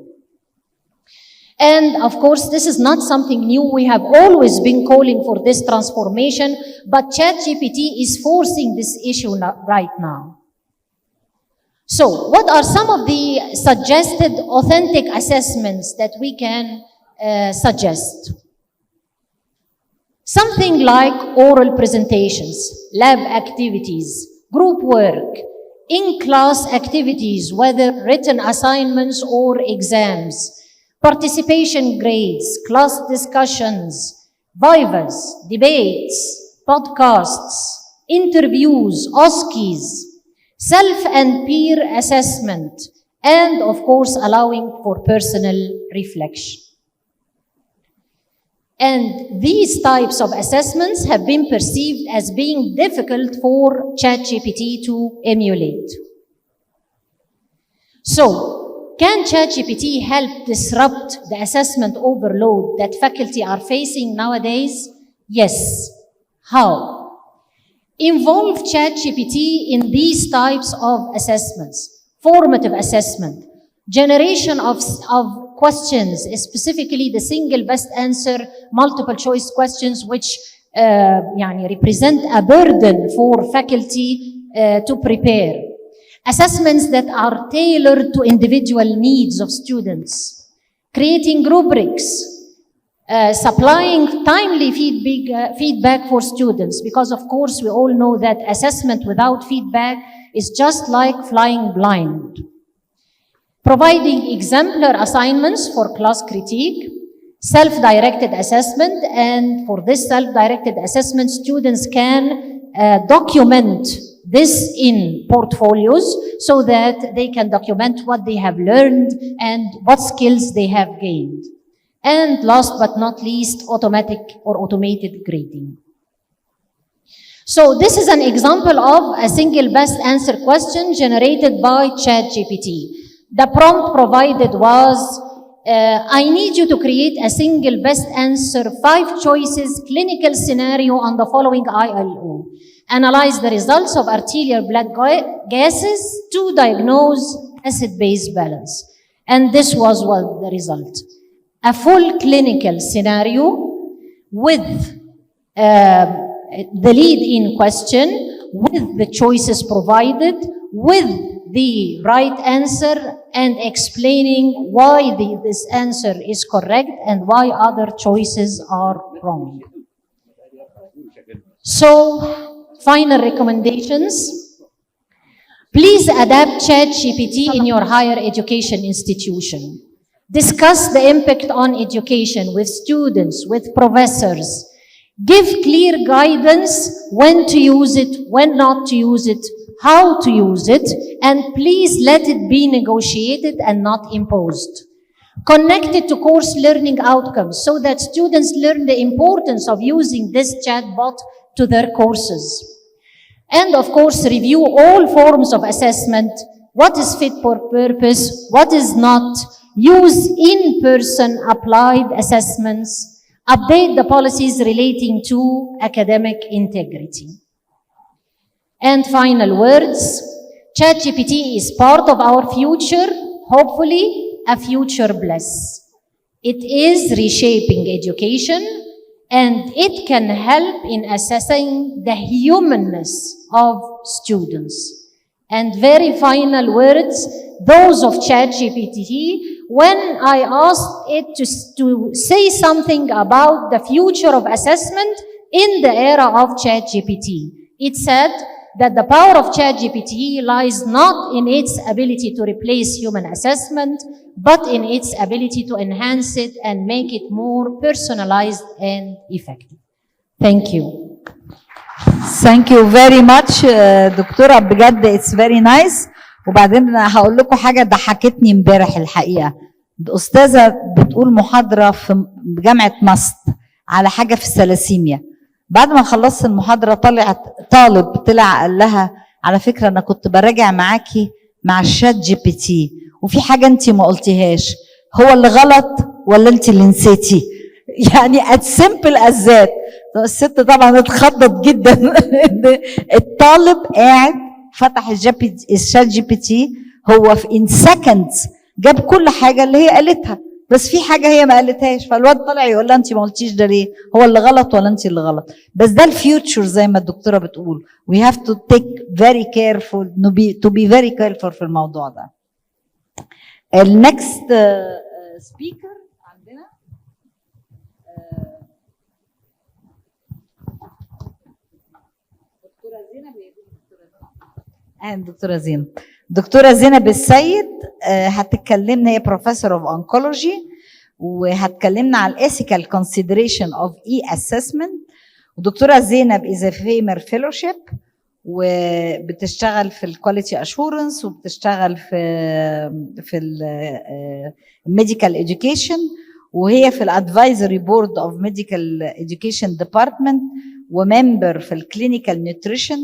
And of course, this is not something new. We have always been calling for this transformation, but ChatGPT is forcing this issue right now. So, what are some of the suggested authentic assessments that we can suggest? Something like oral presentations, lab activities, group work, in-class activities, whether written assignments or exams, participation grades, class discussions, vivas, debates, podcasts, interviews, OSCEs, self and peer assessment, and of course allowing for personal reflection. And these types of assessments have been perceived as being difficult for ChatGPT to emulate. So, can ChatGPT help disrupt the assessment overload that faculty are facing nowadays? Yes. How? Involve ChatGPT in these types of assessments. Formative assessment, generation of questions, specifically the single best answer, multiple choice questions, which represent a burden for faculty to prepare. Assessments that are tailored to individual needs of students. Creating rubrics. Supplying timely feedback for students, because of course we all know that assessment without feedback is just like flying blind. Providing exemplar assignments for class critique, self-directed assessment, and for this self-directed assessment, students can document this in portfolios so that they can document what they have learned and what skills they have gained. And last but not least, automatic or automated grading. So this is an example of a single best answer question generated by ChatGPT. The prompt provided was, I need you to create a single best answer 5 choices clinical scenario on the following ILO. Analyze the results of arterial blood gases to diagnose acid-base balance. And this was what the result. A full clinical scenario with the lead-in question, with the choices provided, with the right answer, and explaining why this answer is correct and why other choices are wrong. So, final recommendations. Please adapt ChatGPT in your higher education institution. Discuss the impact on education with students, with professors. Give clear guidance when to use it, when not to use it, how to use it, and please let it be negotiated and not imposed. Connect it to course learning outcomes so that students learn the importance of using this chatbot to their courses. And of course, review all forms of assessment, what is fit for purpose, what is not. Use in-person applied assessments. Update the policies relating to academic integrity. And final words, ChatGPT is part of our future, hopefully a future bliss. It is reshaping education, and it can help in assessing the humanness of students. And very final words, those of ChatGPT, when I asked it to say something about the future of assessment in the era of ChatGPT, it said that the power of ChatGPT lies not in its ability to replace human assessment, but in its ability to enhance it and make it more personalized and effective. Thank you. Thank you very much دكتورة، بجد it's very nice. وبعدين انا هقول لكم حاجه ضحكتني امبارح الحقيقه. الاستاذه بتقول محاضره في جامعه ماست على حاجه في الثلاسيميا. بعد ما خلصت المحاضره طلع قال لها على فكره انا كنت براجع معاكي مع الشات جي بي تي وفي حاجه انت ما قلتيهاش، هو اللي غلط ولا انت اللي نسيتي؟ يعني as simple as that. الست طبعا اتخضت جدا. الطالب قاعد فتح الشات جي بي تي، هو في in seconds جاب كل حاجه اللي هي قالتها، بس في حاجه هي ما قالتهاش، فالواد طلع يقول لها انت ما قلتيش ده ليه؟ هو اللي غلط ولا انت اللي غلط؟ بس ده الفيوتشر زي ما الدكتوره بتقول. We have to take very careful to be very careful في الموضوع ده. النكست سبيكر عندنا دكتوره زينب. دكتوره زينب السيد هتكلمنا، هي بروفيسور اوف انكولوجي، وهتكلمنا على الاسيكال كونسيدريشن اوف اي اسسمنت. ودكتوره زينب از فيمر فيلوشيب، وبتشتغل في الكواليتي اشورنس، وبتشتغل في الميديكال اديوكيشن، وهي في الادفايزري بورد اوف ميديكال اديوكيشن ديبارتمنت، وممبر في الكلينيكال نيوتريشن.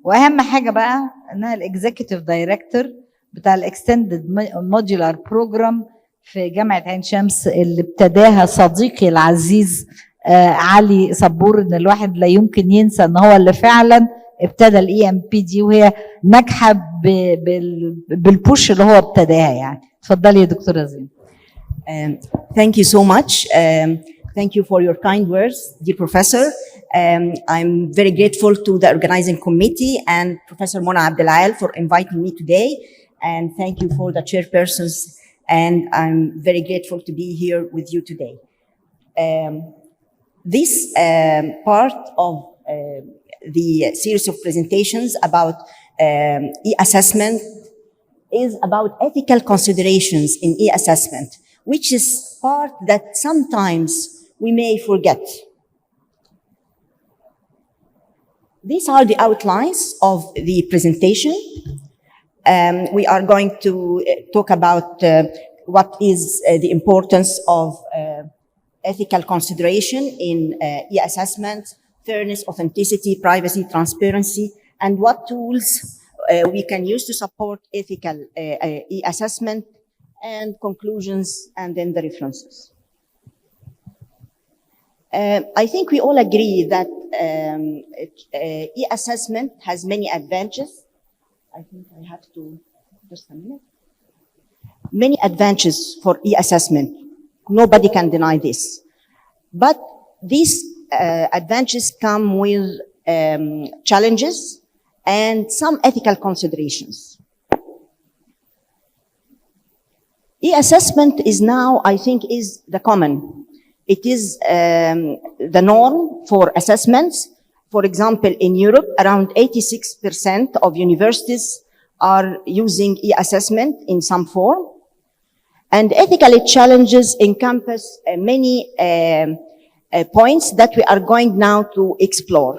واهم حاجه بقى انها الاكزيكتيف دايركتور بتاع الاكستندد موديولار بروجرام في جامعه عين شمس، اللي ابتداها صديقي العزيز علي صبور. ان الواحد لا يمكن ينسى ان هو اللي فعلا ابتدى الاي ام بي دي، وهي ناجحه بالبوش اللي هو ابتداها يعني. اتفضلي يا دكتوره زين. Thank you so much. Thank you for your kind words, dear Professor. I'm very grateful to the organizing committee and Professor Mona Abdelal for inviting me today. And thank you for the chairpersons. And I'm very grateful to be here with you today. This part of the series of presentations about e-assessment is about ethical considerations in e-assessment, which is part that sometimes we may forget. These are the outlines of the presentation. We are going to talk about what is the importance of ethical consideration in e-assessment, fairness, authenticity, privacy, transparency, and what tools we can use to support ethical e-assessment, and conclusions, and then the references. I think we all agree that e-assessment has many advantages. I think I have to, just a minute. Many advantages for e-assessment. Nobody can deny this. But these advantages come with challenges and some ethical considerations. E-assessment is now, I think, is the common. It is the norm for assessments. For example, in Europe, around 86% of universities are using e-assessment in some form. And ethical challenges encompass many points that we are going now to explore.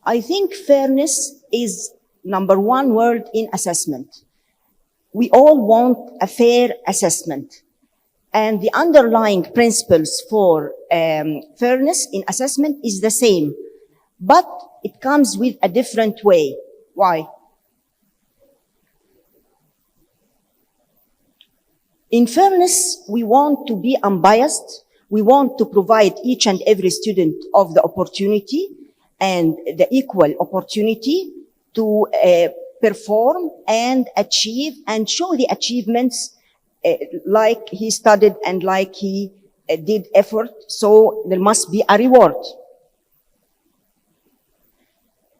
I think fairness is number one word in assessment. We all want a fair assessment. And the underlying principles for fairness in assessment is the same, but it comes with a different way. Why? In fairness, we want to be unbiased. We want to provide each and every student of the opportunity and the equal opportunity to perform and achieve and show the achievements like he studied and like he did effort. So there must be a reward.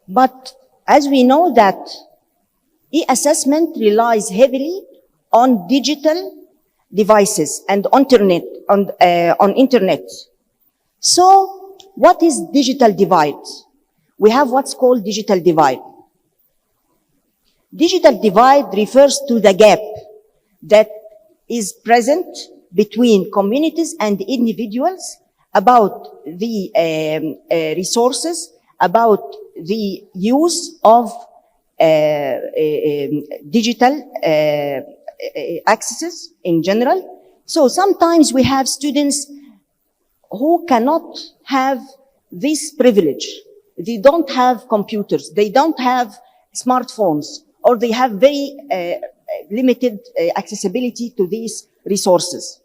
But as we know that e-assessment relies heavily on digital devices and on internet. So what is digital divide? We have what's called digital divide. Digital divide refers to the gap that is present between communities and individuals about the resources, about the use of digital accesses in general. So sometimes we have students who cannot have this privilege. They don't have computers, they don't have smartphones, or they have very limited accessibility to these resources.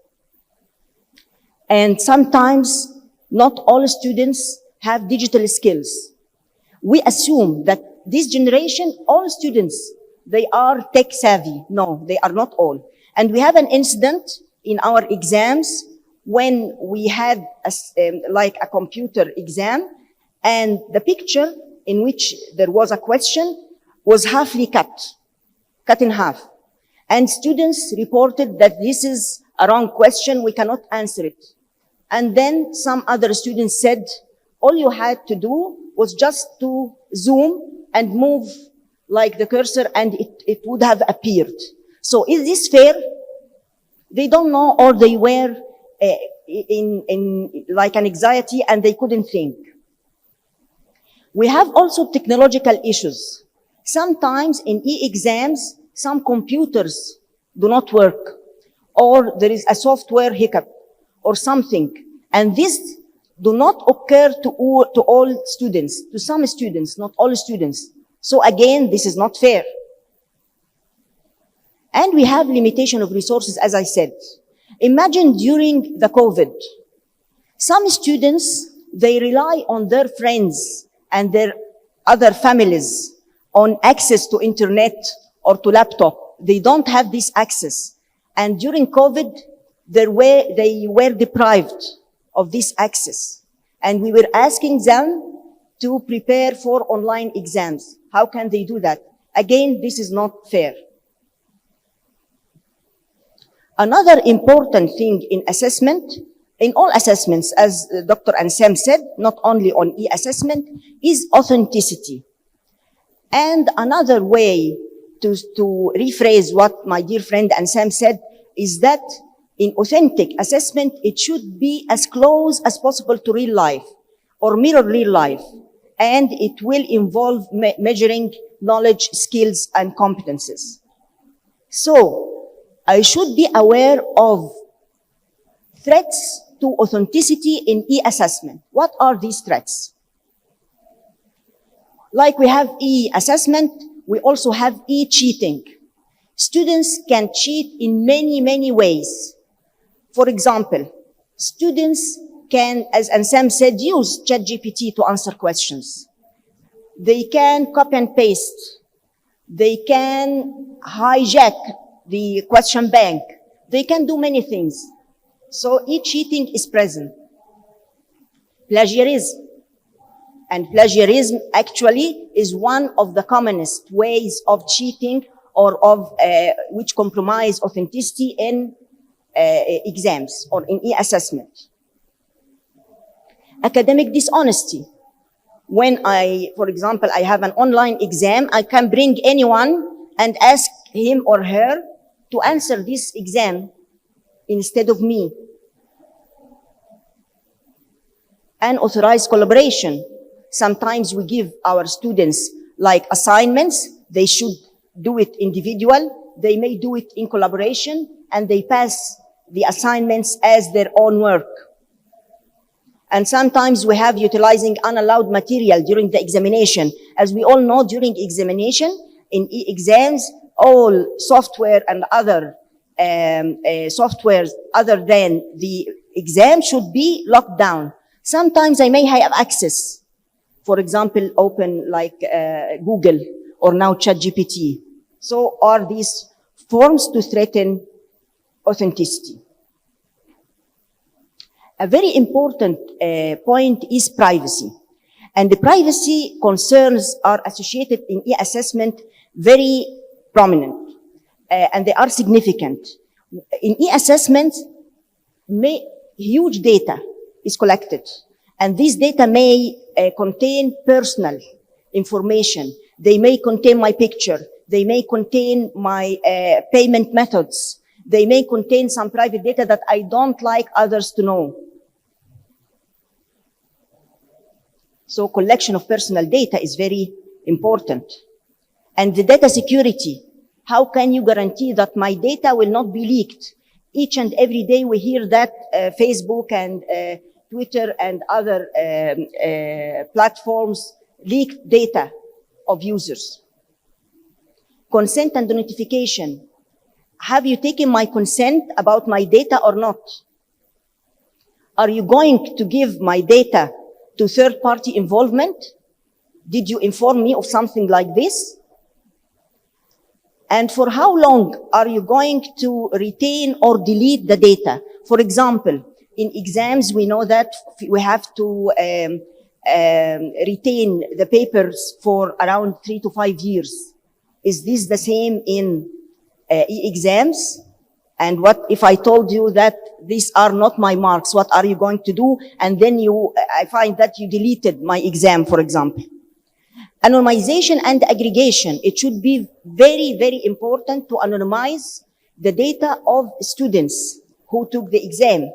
And sometimes not all students have digital skills. We assume that this generation, all students, they are tech savvy. No, they are not all. And we have an incident in our exams when we had like a computer exam, and the picture in which there was a question was halfly cut in half. And students reported that this is a wrong question, we cannot answer it. And then some other students said, all you had to do was just to zoom and move like the cursor and it would have appeared. So is this fair? They don't know, or they were in like an anxiety and they couldn't think. We have also technological issues. Sometimes in e-exams, some computers do not work, or there is a software hiccup or something. And this do not occur to all students, to some students, not all students. So again, this is not fair. And we have limitation of resources, as I said. Imagine during the COVID, some students, they rely on their friends and their other families on access to internet or to laptop. They don't have this access. And during COVID, they were deprived of this access. And we were asking them to prepare for online exams. How can they do that? Again, this is not fair. Another important thing in assessment, in all assessments, as Dr. Ansam said, not only on e-assessment, is authenticity. And another way to rephrase what my dear friend Ansam said is that in authentic assessment, it should be as close as possible to real life or mirror real life. And it will involve measuring knowledge, skills, and competences. So I should be aware of threats to authenticity in e-assessment. What are these threats? Like we have e-assessment, we also have e-cheating. Students can cheat in many, many ways. For example, students can, as Ansam said, use ChatGPT to answer questions. They can copy and paste. They can hijack the question bank. They can do many things. So e-cheating is present. Plagiarism. And plagiarism actually is one of the commonest ways of cheating or of which compromise authenticity in exams or in e-assessment. Academic dishonesty. When for example, I have an online exam, I can bring anyone and ask him or her to answer this exam instead of me. Unauthorized collaboration. Sometimes we give our students like assignments. They should do it individual. They may do it in collaboration and they pass the assignments as their own work. And sometimes we have utilizing unallowed material during the examination. As we all know, during examination, in exams, all software and other softwares other than the exam should be locked down. Sometimes I may have access. For example, open like Google or now ChatGPT. So are these forms to threaten authenticity? A very important point is privacy. And the privacy concerns are associated in e-assessment very prominent. And they are significant. In e-assessment, huge data is collected. And this data may contain personal information. They may contain my picture. They may contain my payment methods. They may contain some private data that I don't like others to know. So collection of personal data is very important. And the data security. How can you guarantee that my data will not be leaked? Each and every day we hear that Facebook and Twitter and other platforms leak data of users. Consent and notification. have you taken my consent about my data or not? Are you going to give my data to third-party involvement? Did you inform me of something like this? And for how long are you going to retain or delete the data? For example, in exams, we know that we have to retain the papers for around 3 to 5 years. Is this the same in e-exams? And what if I told you that these are not my marks? What are you going to do? And then I find that you deleted my exam, for example. Anonymization and aggregation. It should be very, very important to anonymize the data of students who took the exam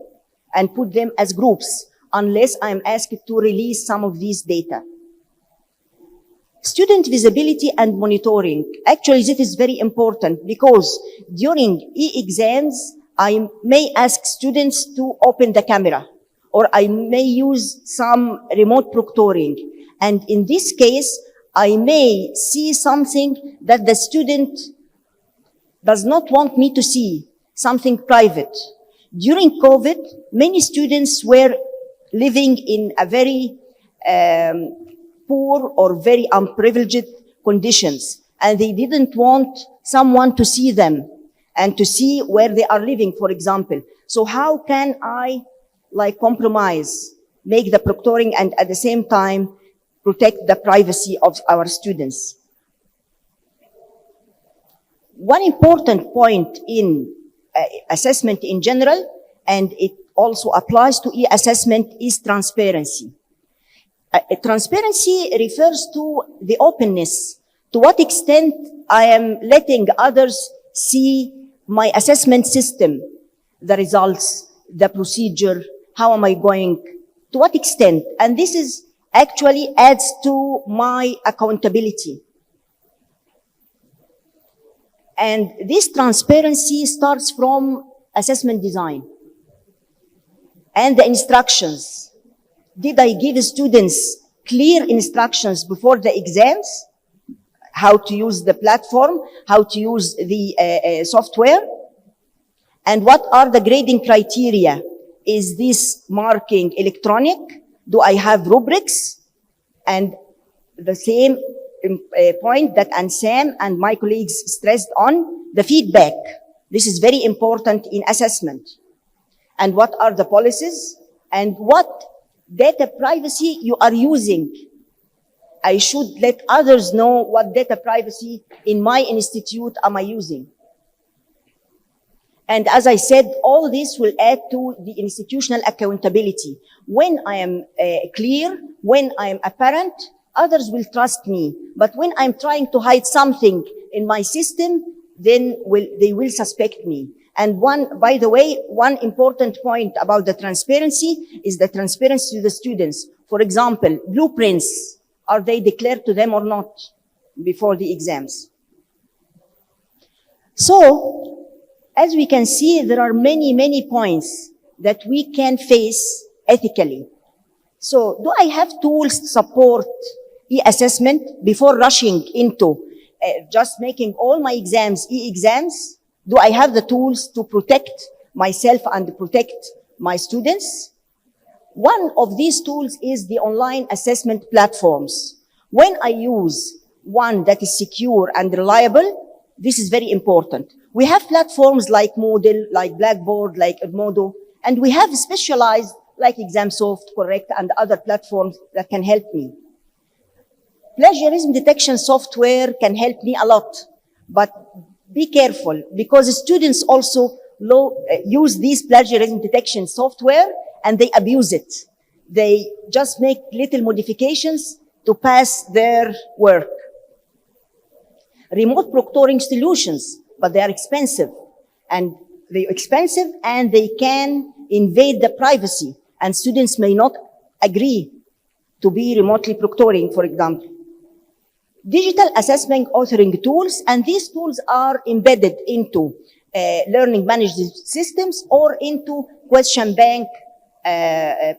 and put them as groups, unless I'm asked to release some of these data. Student visibility and monitoring. Actually, this is very important because during e-exams, I may ask students to open the camera, or I may use some remote proctoring. And in this case, I may see something that the student does not want me to see, something private. During COVID, many students were living in a very poor or very unprivileged conditions, and they didn't want someone to see them and to see where they are living, for example. So how can I compromise, make the proctoring and at the same time protect the privacy of our students? One important point in assessment in general, and it also applies to e-assessment, is transparency. Transparency refers to the openness. To what extent I am letting others see my assessment system, the results, the procedure, how am I going, to what extent? And this is actually adds to my accountability. And this transparency starts from assessment design and the instructions. Did I give students clear instructions before the exams? How to use the platform, how to use the software? And what are the grading criteria? Is this marking electronic? Do I have rubrics? And the same point that Ansam and my colleagues stressed on, the feedback. This is very important in assessment. And what are the policies? And what data privacy you are using? I should let others know what data privacy in my institute am I using. And as I said, all this will add to the institutional accountability. When I am clear, when I am apparent, others will trust me. But when I'm trying to hide something in my system, then they will suspect me. And by the way, one important point about the transparency is the transparency to the students. For example, blueprints, are they declared to them or not before the exams? So, as we can see, there are many, many points that we can face ethically. So, do I have tools to support e-assessment before rushing into just making all my exams e-exams? Do I have the tools to protect myself and protect my students? One of these tools is the online assessment platforms. When I use one that is secure and reliable, this is very important. We have platforms like Moodle, like Blackboard, like Edmodo, and we have specialized like ExamSoft, Correct, and other platforms that can help me. Plagiarism detection software can help me a lot, but be careful because students also use these plagiarism detection software and they abuse it. They just make little modifications to pass their work. Remote proctoring solutions, but they are expensive. And they can invade the privacy, and students may not agree to be remotely proctoring, for example. Digital assessment authoring tools, and these tools are embedded into learning management systems or into question bank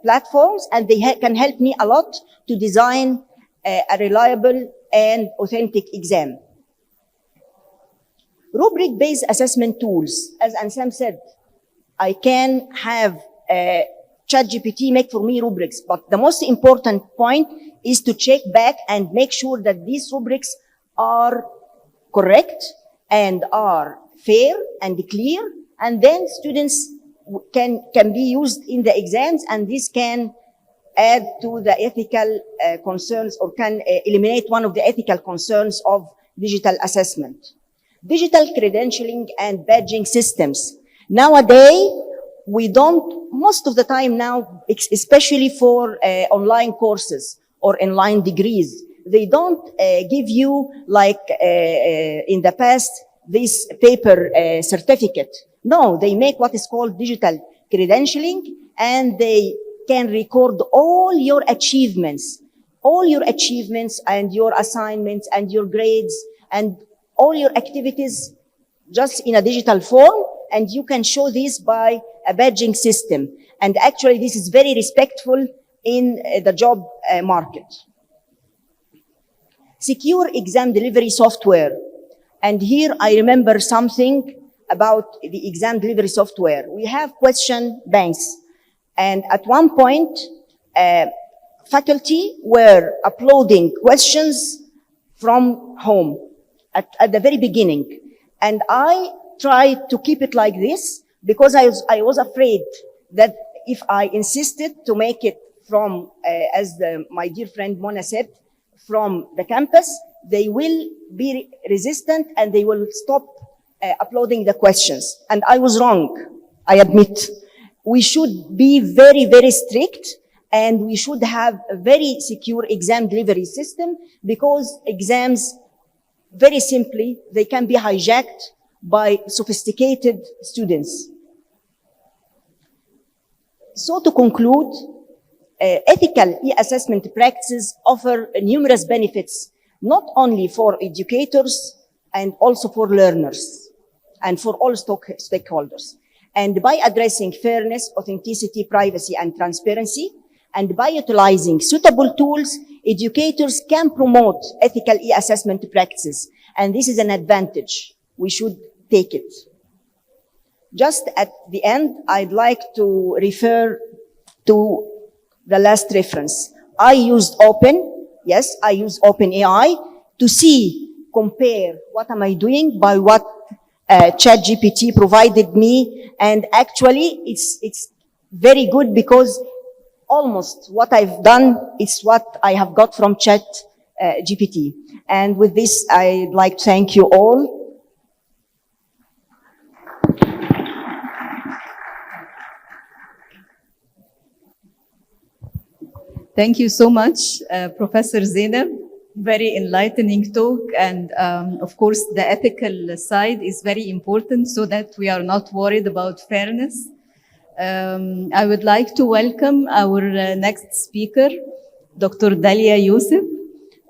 platforms, and they can help me a lot to design a reliable and authentic exam. Rubric-based assessment tools, as Ansam said, I can have ChatGPT make for me rubrics, but the most important point is to check back and make sure that these rubrics are correct and are fair and clear, and then students can be used in the exams, and this can add to the ethical concerns, or can eliminate one of the ethical concerns of digital assessment. Digital credentialing and badging systems. Nowadays, we don't, most of the time now, especially for online courses or online degrees, they don't give you, like in the past, this paper certificate. No, they make what is called digital credentialing, and they can record all your achievements and your assignments and your grades and all your activities just in a digital form, and you can show this by a badging system. And actually, this is very respectful in the job market. Secure exam delivery software. And here I remember something about the exam delivery software. We have question banks. And at one point, faculty were uploading questions from home at the very beginning. And I tried to keep it like this because I was afraid that if I insisted to make it from, as my dear friend Mona said, from the campus, they will be resistant and they will stop uploading the questions. And I was wrong, I admit. We should be very, very strict, and we should have a very secure exam delivery system, because exams, very simply, they can be hijacked by sophisticated students. So to conclude, ethical e-assessment practices offer numerous benefits, not only for educators and also for learners and for all stakeholders. And by addressing fairness, authenticity, privacy, and transparency, and by utilizing suitable tools, educators can promote ethical e-assessment practices. And this is an advantage. We should take it. Just at the end, I'd like to refer to the last reference. I used I used OpenAI to compare what am I doing by what ChatGPT provided me, and actually it's very good, because almost what I've done is what I have got from ChatGPT. And with this, I'd like to thank you all. Thank you so much, Professor Zainab. Very enlightening talk, and of course the ethical side is very important so that we are not worried about fairness. I would like to welcome our next speaker, Dr. Dalia Youssef.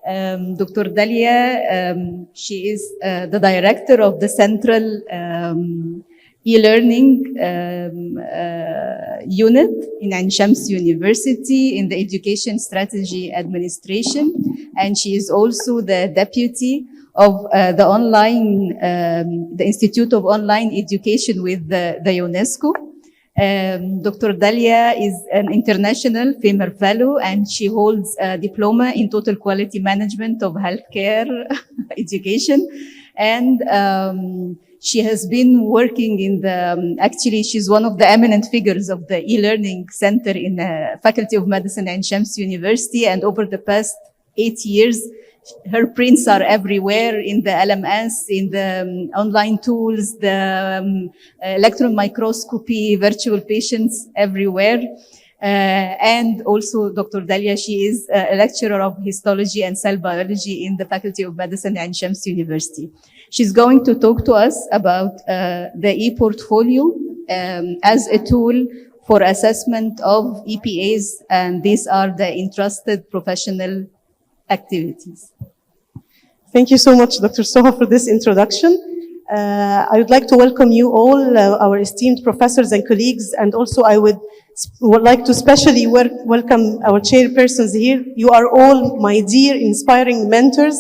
Dr. Dalia, she is the director of the Central E-Learning unit in Ain Shams University in the Education Strategy Administration, and she is also the deputy of the Institute of Online Education with the UNESCO. Dr. Dalia is an international FEMER fellow, and she holds a diploma in total quality management of healthcare education. And she has been working in actually she's one of the eminent figures of the e-learning center in the Faculty of Medicine at Ain Shams University. And over the past 8 years, her prints are everywhere in the LMS, in the online tools, the electron microscopy, virtual patients everywhere. And also Dr. Dalia, she is a lecturer of histology and cell biology in the Faculty of Medicine at Ain Shams University. She's going to talk to us about the e-portfolio as a tool for assessment of EPAs, and these are the entrusted professional activities. Thank you so much, Dr. Soha, for this introduction. I would like to welcome you all, our esteemed professors and colleagues, and also I would like to specially welcome our chairpersons here. You are all my dear, inspiring mentors.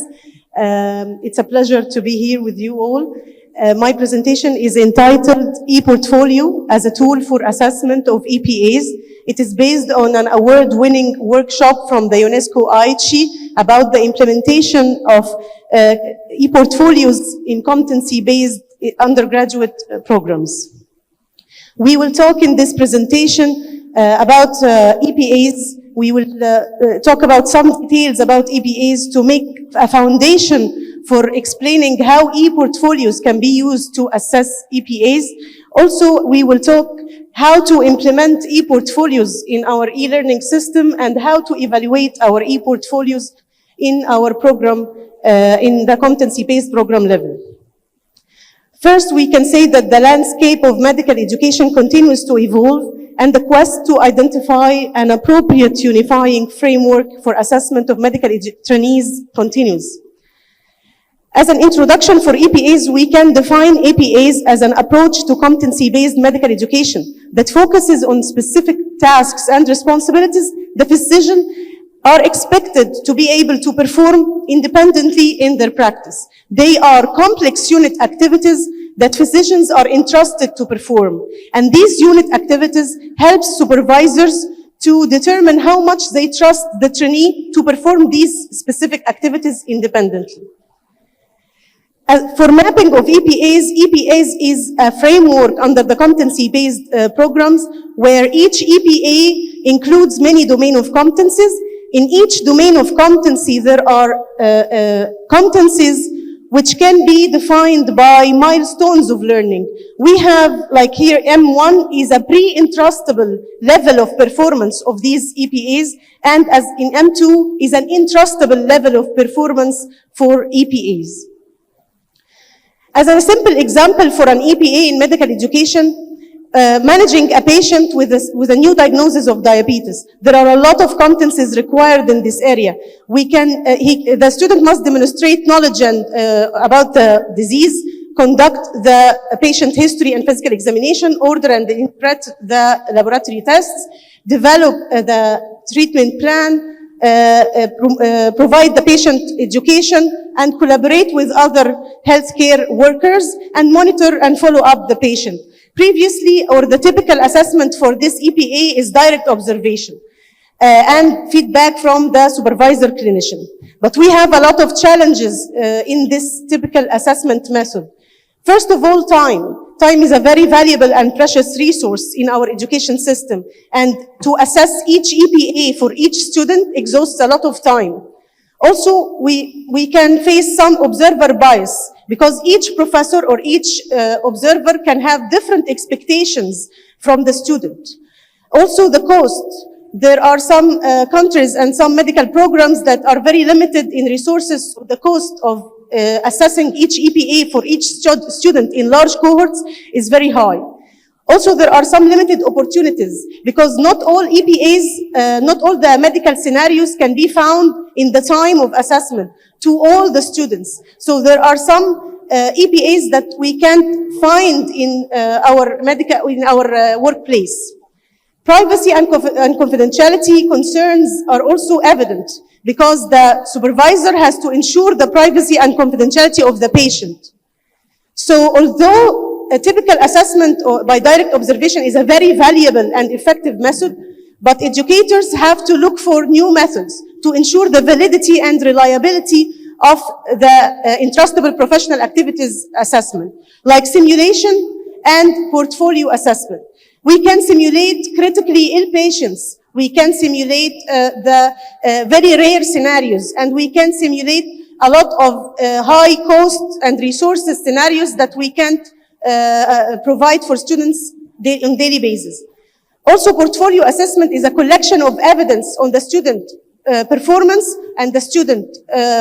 It's a pleasure to be here with you all. My presentation is entitled ePortfolio as a tool for assessment of EPAs. It is based on an award-winning workshop from the UNESCO Aichi about the implementation of ePortfolios in competency-based undergraduate programs. We will talk in this presentation about EPAs. We will talk about some details about EPAs to make a foundation for explaining how e-portfolios can be used to assess EPAs. Also, we will talk how to implement e-portfolios in our e-learning system and how to evaluate our e-portfolios in our program, in the competency-based program level. First, we can say that the landscape of medical education continues to evolve, and the quest to identify an appropriate unifying framework for assessment of medical trainees continues. As an introduction for EPAs, we can define EPAs as an approach to competency-based medical education that focuses on specific tasks and responsibilities the physician are expected to be able to perform independently in their practice. They are complex unit activities that physicians are entrusted to perform. And these unit activities help supervisors to determine how much they trust the trainee to perform these specific activities independently. For mapping of EPAs, EPAs is a framework under the competency-based programs where each EPA includes many domain of competencies. In each domain of competency, there are competencies which can be defined by milestones of learning. We have, like here, M1 is a pre-entrustable level of performance of these EPAs, and as in M2 is an entrustable level of performance for EPAs. As a simple example for an EPA in medical education, managing a patient with a new diagnosis of diabetes. There are a lot of competencies required in this area. We can, the student must demonstrate knowledge and, about the disease, conduct the patient history and physical examination, order and interpret the laboratory tests, develop the treatment plan, provide the patient education, and collaborate with other healthcare workers, and monitor and follow up the patient. Previously, or the typical assessment for this EPA is direct observation and feedback from the supervisor clinician. But we have a lot of challenges in this typical assessment method. First of all, time. Time is a very valuable and precious resource in our education system. And to assess each EPA for each student exhausts a lot of time. Also, we can face some observer bias because each professor or each observer can have different expectations from the student. Also, the cost. There are some countries and some medical programs that are very limited in resources. The cost of assessing each EPA for each student in large cohorts is very high. Also, there are some limited opportunities because not all EPAs, not all the medical scenarios can be found in the time of assessment to all the students. So there are some EPAs that we can't find in our workplace. Privacy and confidentiality concerns are also evident because the supervisor has to ensure the privacy and confidentiality of the patient. So although a typical assessment by direct observation is a very valuable and effective method, but educators have to look for new methods to ensure the validity and reliability of the entrustable professional activities assessment, like simulation and portfolio assessment. We can simulate critically ill patients. We can simulate the very rare scenarios, and we can simulate a lot of high cost and resources scenarios that we can't provide for students on daily basis. Also, portfolio assessment is a collection of evidence on the student performance and the student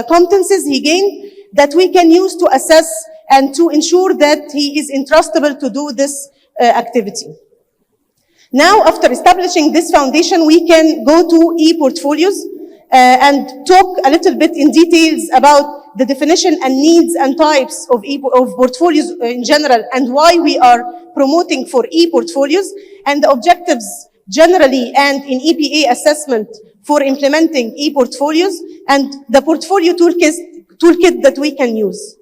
competencies he gained that we can use to assess and to ensure that he is entrustable to do this activity. Now, after establishing this foundation, we can go to e-portfolios and talk a little bit in details about the definition and needs and types of portfolios in general and why we are promoting for e-portfolios and the objectives generally and in EPA assessment for implementing e-portfolios and the portfolio toolkit that we can use.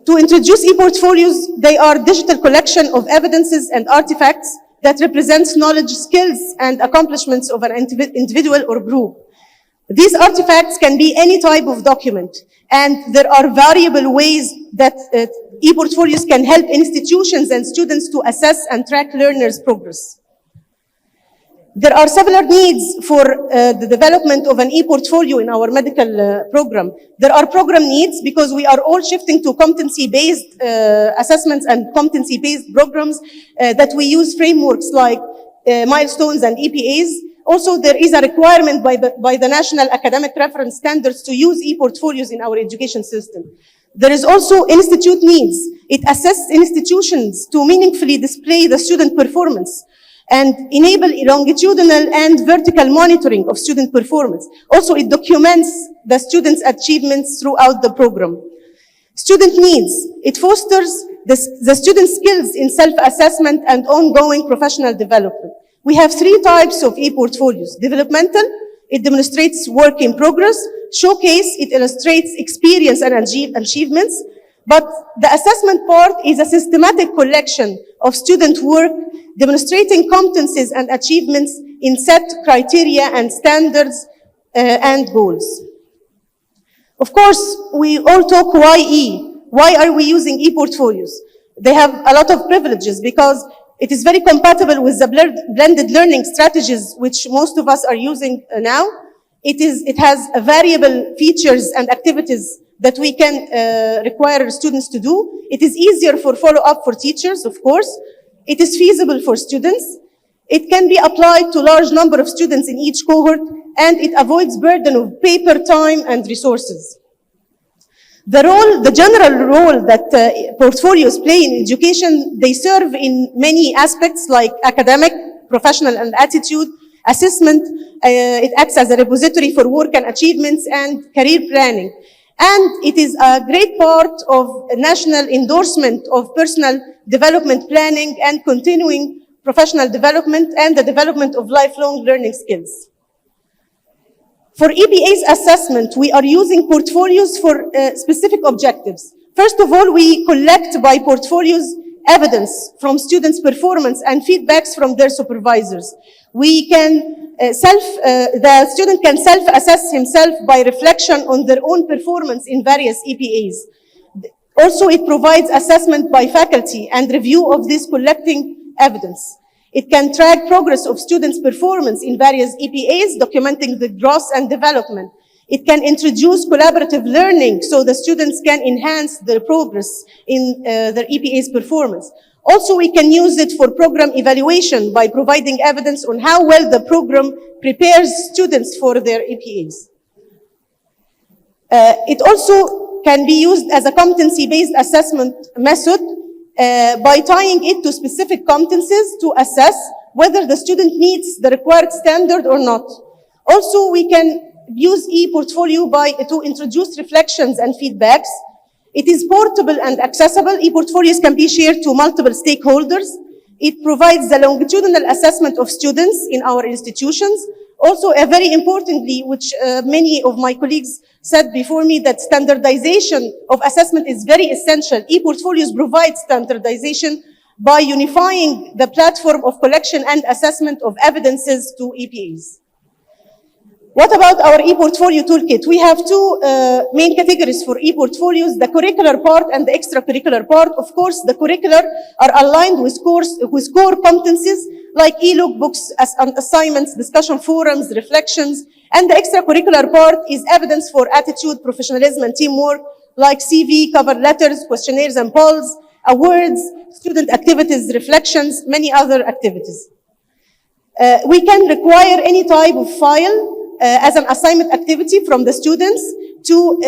To introduce e-portfolios, they are digital collection of evidences and artifacts that represents knowledge, skills, and accomplishments of an individual or group. These artifacts can be any type of document, and there are variable ways that e-portfolios can help institutions and students to assess and track learners' progress. There are several needs for the development of an e-portfolio in our medical program. There are program needs because we are all shifting to competency-based assessments and competency-based programs that we use frameworks like milestones and EPAs. Also, there is a requirement by the National Academic Reference Standards to use e-portfolios in our education system. There is also institute needs. It assesses institutions to meaningfully display the student performance and enable longitudinal and vertical monitoring of student performance. Also, it documents the students' achievements throughout the program. Student needs. It fosters the student skills in self-assessment and ongoing professional development. We have three types of e-portfolios. Developmental, it demonstrates work in progress. Showcase, it illustrates experience and achievements. But the assessment part is a systematic collection of student work demonstrating competencies and achievements in set criteria and standards and goals. Of course, we all talk YE. Why are we using e-portfolios? They have a lot of privileges because it is very compatible with the blended learning strategies which most of us are using now. It has variable features and activities that we can require students to do. It is easier for follow-up for teachers, of course. It is feasible for students. It can be applied to a large number of students in each cohort, and it avoids burden of paper, time, and resources. The general role that portfolios play in education, they serve in many aspects like academic, professional, and attitude, assessment. It acts as a repository for work and achievements and career planning. And it is a great part of national endorsement of personal development planning and continuing professional development and the development of lifelong learning skills. For EPA's assessment, we are using portfolios for specific objectives. First of all, we collect by portfolios evidence from students' performance and feedbacks from their supervisors. We can the student can self-assess himself by reflection on their own performance in various EPAs. Also, it provides assessment by faculty and review of this collecting evidence. It can track progress of students' performance in various EPAs, documenting the growth and development. It can introduce collaborative learning so the students can enhance their progress in their EPA's performance. Also, we can use it for program evaluation by providing evidence on how well the program prepares students for their EPAs. It also can be used as a competency-based assessment method by tying it to specific competencies to assess whether the student meets the required standard or not. Also, we can use e-portfolio to introduce reflections and feedbacks. It is portable and accessible. E-portfolios can be shared to multiple stakeholders. It provides the longitudinal assessment of students in our institutions. Also, very importantly, which many of my colleagues said before me, that standardization of assessment is very essential. E-portfolios provide standardization by unifying the platform of collection and assessment of evidences to EPAs. What about our e-portfolio toolkit? We have two main categories for e-portfolios, the curricular part and the extracurricular part. Of course, the curricular are aligned with core competencies like e-lookbooks, assignments, discussion forums, reflections. And the extracurricular part is evidence for attitude, professionalism, and teamwork, like CV, cover letters, questionnaires and polls, awards, student activities, reflections, many other activities. We can require any type of file as an assignment activity from the students to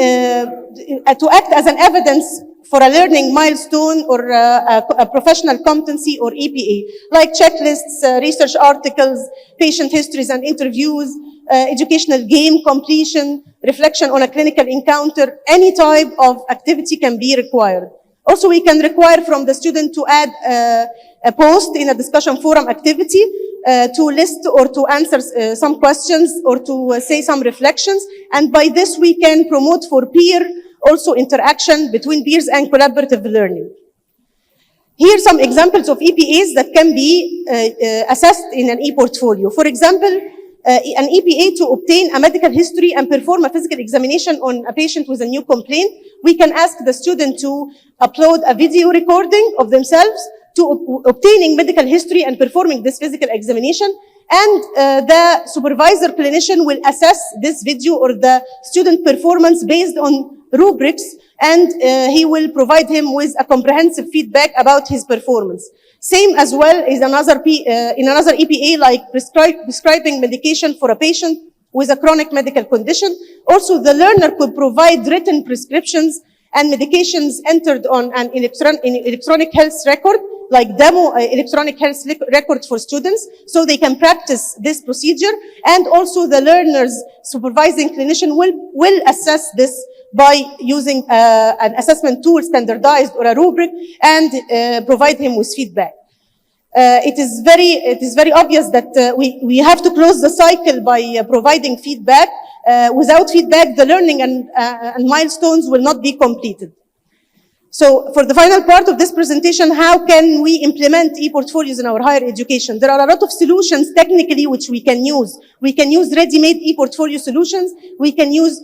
act as an evidence for a learning milestone or a professional competency or EPA, like checklists, research articles, patient histories and interviews, educational game completion, reflection on a clinical encounter. Any type of activity can be required. Also, we can require from the student to add a post in a discussion forum activity to list or to answer some questions or to say some reflections. And by this, we can promote for peer also interaction between peers and collaborative learning. Here are some examples of EPAs that can be assessed in an e-portfolio. For example, an EPA to obtain a medical history and perform a physical examination on a patient with a new complaint. We can ask the student to upload a video recording of themselves to obtaining medical history and performing this physical examination. And the supervisor clinician will assess this video or the student performance based on rubrics, and he will provide him with a comprehensive feedback about his performance. Same as well is in another EPA, like prescribing medication for a patient with a chronic medical condition. Also, the learner could provide written prescriptions and medications entered on an electronic health record, like demo electronic health record for students, so they can practice this procedure. And also the learner's supervising clinician will assess this by using an assessment tool, standardized or a rubric, and provide him with feedback. It is very obvious that we have to close the cycle by providing feedback. Without feedback, the learning and milestones will not be completed. So for the final part of this presentation, how can we implement e-portfolios in our higher education? There are a lot of solutions technically which we can use. We can use ready-made e-portfolio solutions. We can use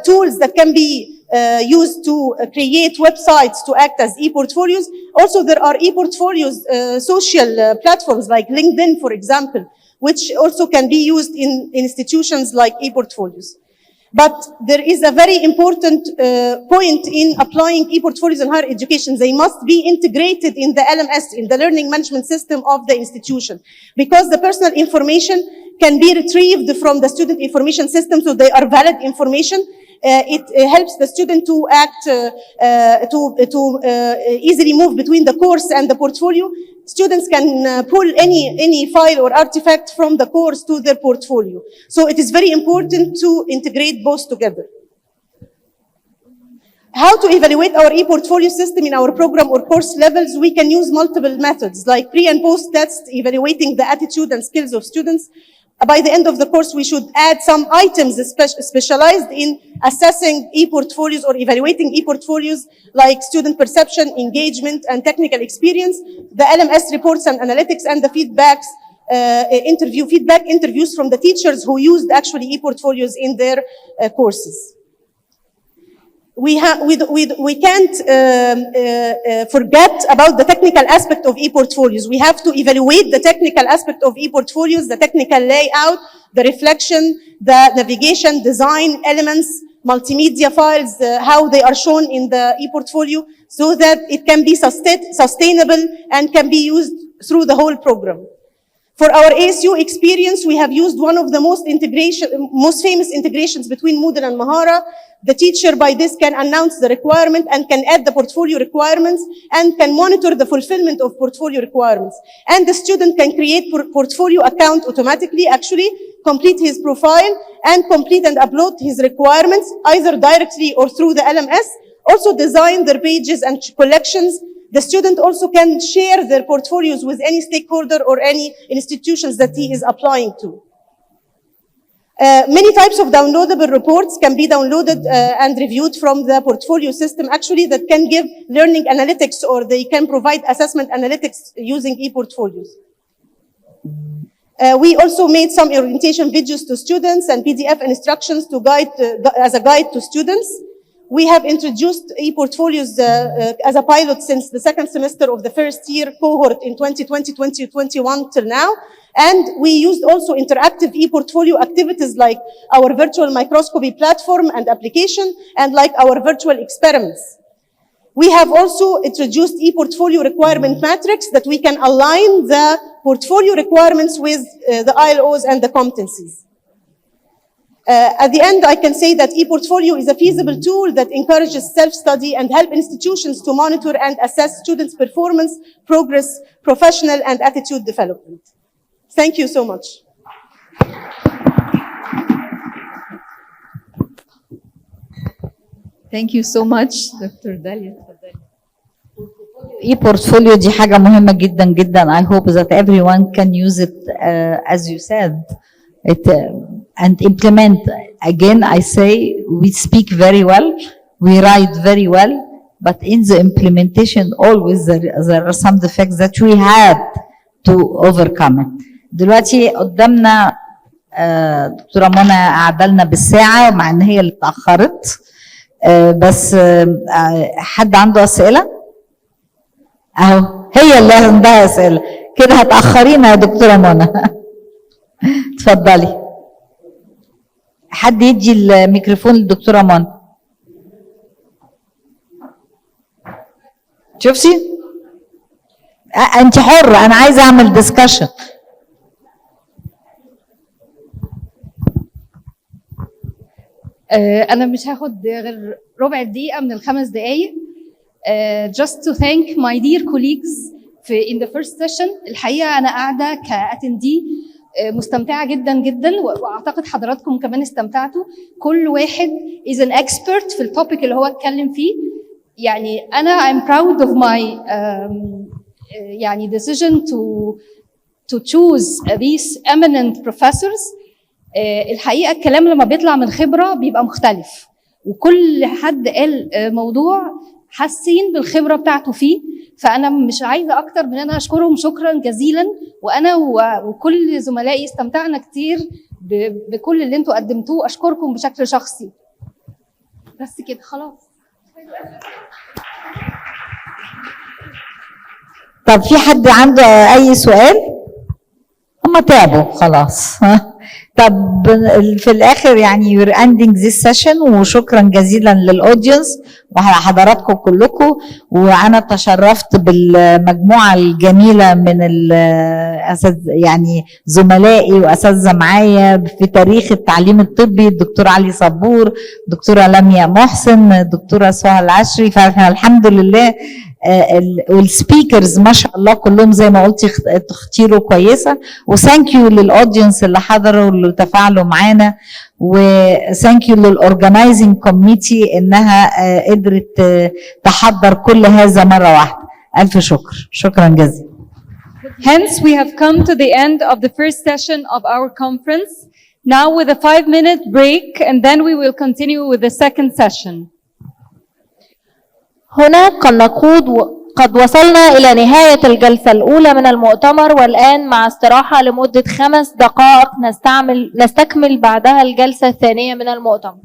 tools that can be used to create websites to act as e-portfolios. Also, there are e-portfolios, social platforms like LinkedIn, for example, which also can be used in institutions like e-portfolios. But there is a very important point in applying e-portfolios in higher education. They must be integrated in the LMS, in the learning management system of the institution, because the personal information can be retrieved from the student information system, so they are valid information. It helps the student to act, easily move between the course and the portfolio. Students can pull any file or artifact from the course to their portfolio. So it is very important to integrate both together. How to evaluate our e-portfolio system in our program or course levels? We can use multiple methods, like pre and post tests, evaluating the attitude and skills of students. By the end of the course, we should add some items specialized in assessing e-portfolios or evaluating e-portfolios, like student perception, engagement, and technical experience, the LMS reports and analytics, and the feedback interviews from the teachers who used actually e-portfolios in their courses. We can't forget about the technical aspect of e-portfolios. We have to evaluate the technical aspect of e-portfolios, the technical layout, the reflection, the navigation, design elements, multimedia files, how they are shown in the e-portfolio, so that it can be sustainable and can be used through the whole program. For our ASU experience, we have used one of the most famous integrations between Moodle and Mahara. The teacher by this can announce the requirement and can add the portfolio requirements and can monitor the fulfillment of portfolio requirements. And the student can create portfolio account automatically, actually complete his profile and complete and upload his requirements either directly or through the LMS. Also design their pages and collections. The student also can share their portfolios with any stakeholder or any institutions that he is applying to. Many types of downloadable reports can be downloaded and reviewed from the portfolio system, actually, that can give learning analytics, or they can provide assessment analytics using e-portfolios. We also made some orientation videos to students and PDF instructions to guide, as a guide to students. We have introduced e-portfolios as a pilot since the second semester of the first year cohort in 2020-2021 till now. And we used also interactive e-portfolio activities like our virtual microscopy platform and application, and like our virtual experiments. We have also introduced e-portfolio requirement matrix that we can align the portfolio requirements with the ILOs and the competencies. At the end, I can say that e-portfolio is a feasible tool that encourages self-study and help institutions to monitor and assess students' performance, progress, professional and attitude development. Thank you so much. Thank you so much, Dr. Dalia. e-portfolio دي حاجة مهمة جدا جدا. I hope that everyone can use it, as you said, and implement. Again, I say we speak very well. we write very well, but in the implementation always there are some defects that we had to overcome it. دلوقتي قدامنا دكتورة منى قاعدة لنا بالساعة مع ان هي اللي اتأخرت، بس حد عنده أسئلة؟ اهو هي اللي عندها أسئلة، كده هتأخرينا يا دكتورة منى. اتفضلي. حد يدي الميكروفون للدكتورة منى. شوفي؟ انت حرة، انا عايزة اعمل ديسكشن. أنا مش هاخد غير ربع دقيقة من ال5 دقايق. Just to thank my dear colleagues in the first session. الحقيقة أنا قاعدة كأتندي مستمتعة جدا جدا، وأعتقد حضراتكم كمان استمتعتوا. كل واحد is an expert في التوبيك اللي هو اتكلم فيه. يعني أنا I'm proud of my يعني decision to choose these eminent professors. الحقيقة الكلام لما بيطلع من خبرة بيبقى مختلف، وكل حد قال موضوع حاسين بالخبرة بتاعته فيه. فأنا مش عايزة أكتر من أنا أشكرهم شكرا جزيلا، وأنا وكل زملائي استمتعنا كتير بكل اللي انتوا قدمتوه. أشكركم بشكل شخصي. بس كده خلاص. طب في حد عنده أي سؤال؟ هم تعبوا خلاص. طب في الاخر يعني you're ending this session، وشكرا جزيلا للاودينس وحضراتكم كلكم. وانا تشرفت بالمجموعه الجميله من يعني زملائي واساتذه معايا في تاريخ التعليم الطبي، الدكتور علي صبور، الدكتوره لميا محسن، الدكتوره سهى العشري. فاحنا الحمد لله والسبيكرز ما شاء الله كلهم زي ما قلتي تختيروا كويسه. وثانك يو للاودينس اللي حضروا واللي تفاعلوا معانا، وثانك يو للاورجنايزنج كوميتي انها قدرت تحضر كل هذا مره واحده. الف شكر، شكرا جزيلا. Hence, we have come to the end of the first session of our conference. Now with a 5-minute break, and then we will continue with the second session. هنا قد وصلنا إلى نهاية الجلسة الأولى من المؤتمر، والآن مع استراحة لمدة 5 دقائق نستكمل بعدها الجلسة الثانية من المؤتمر.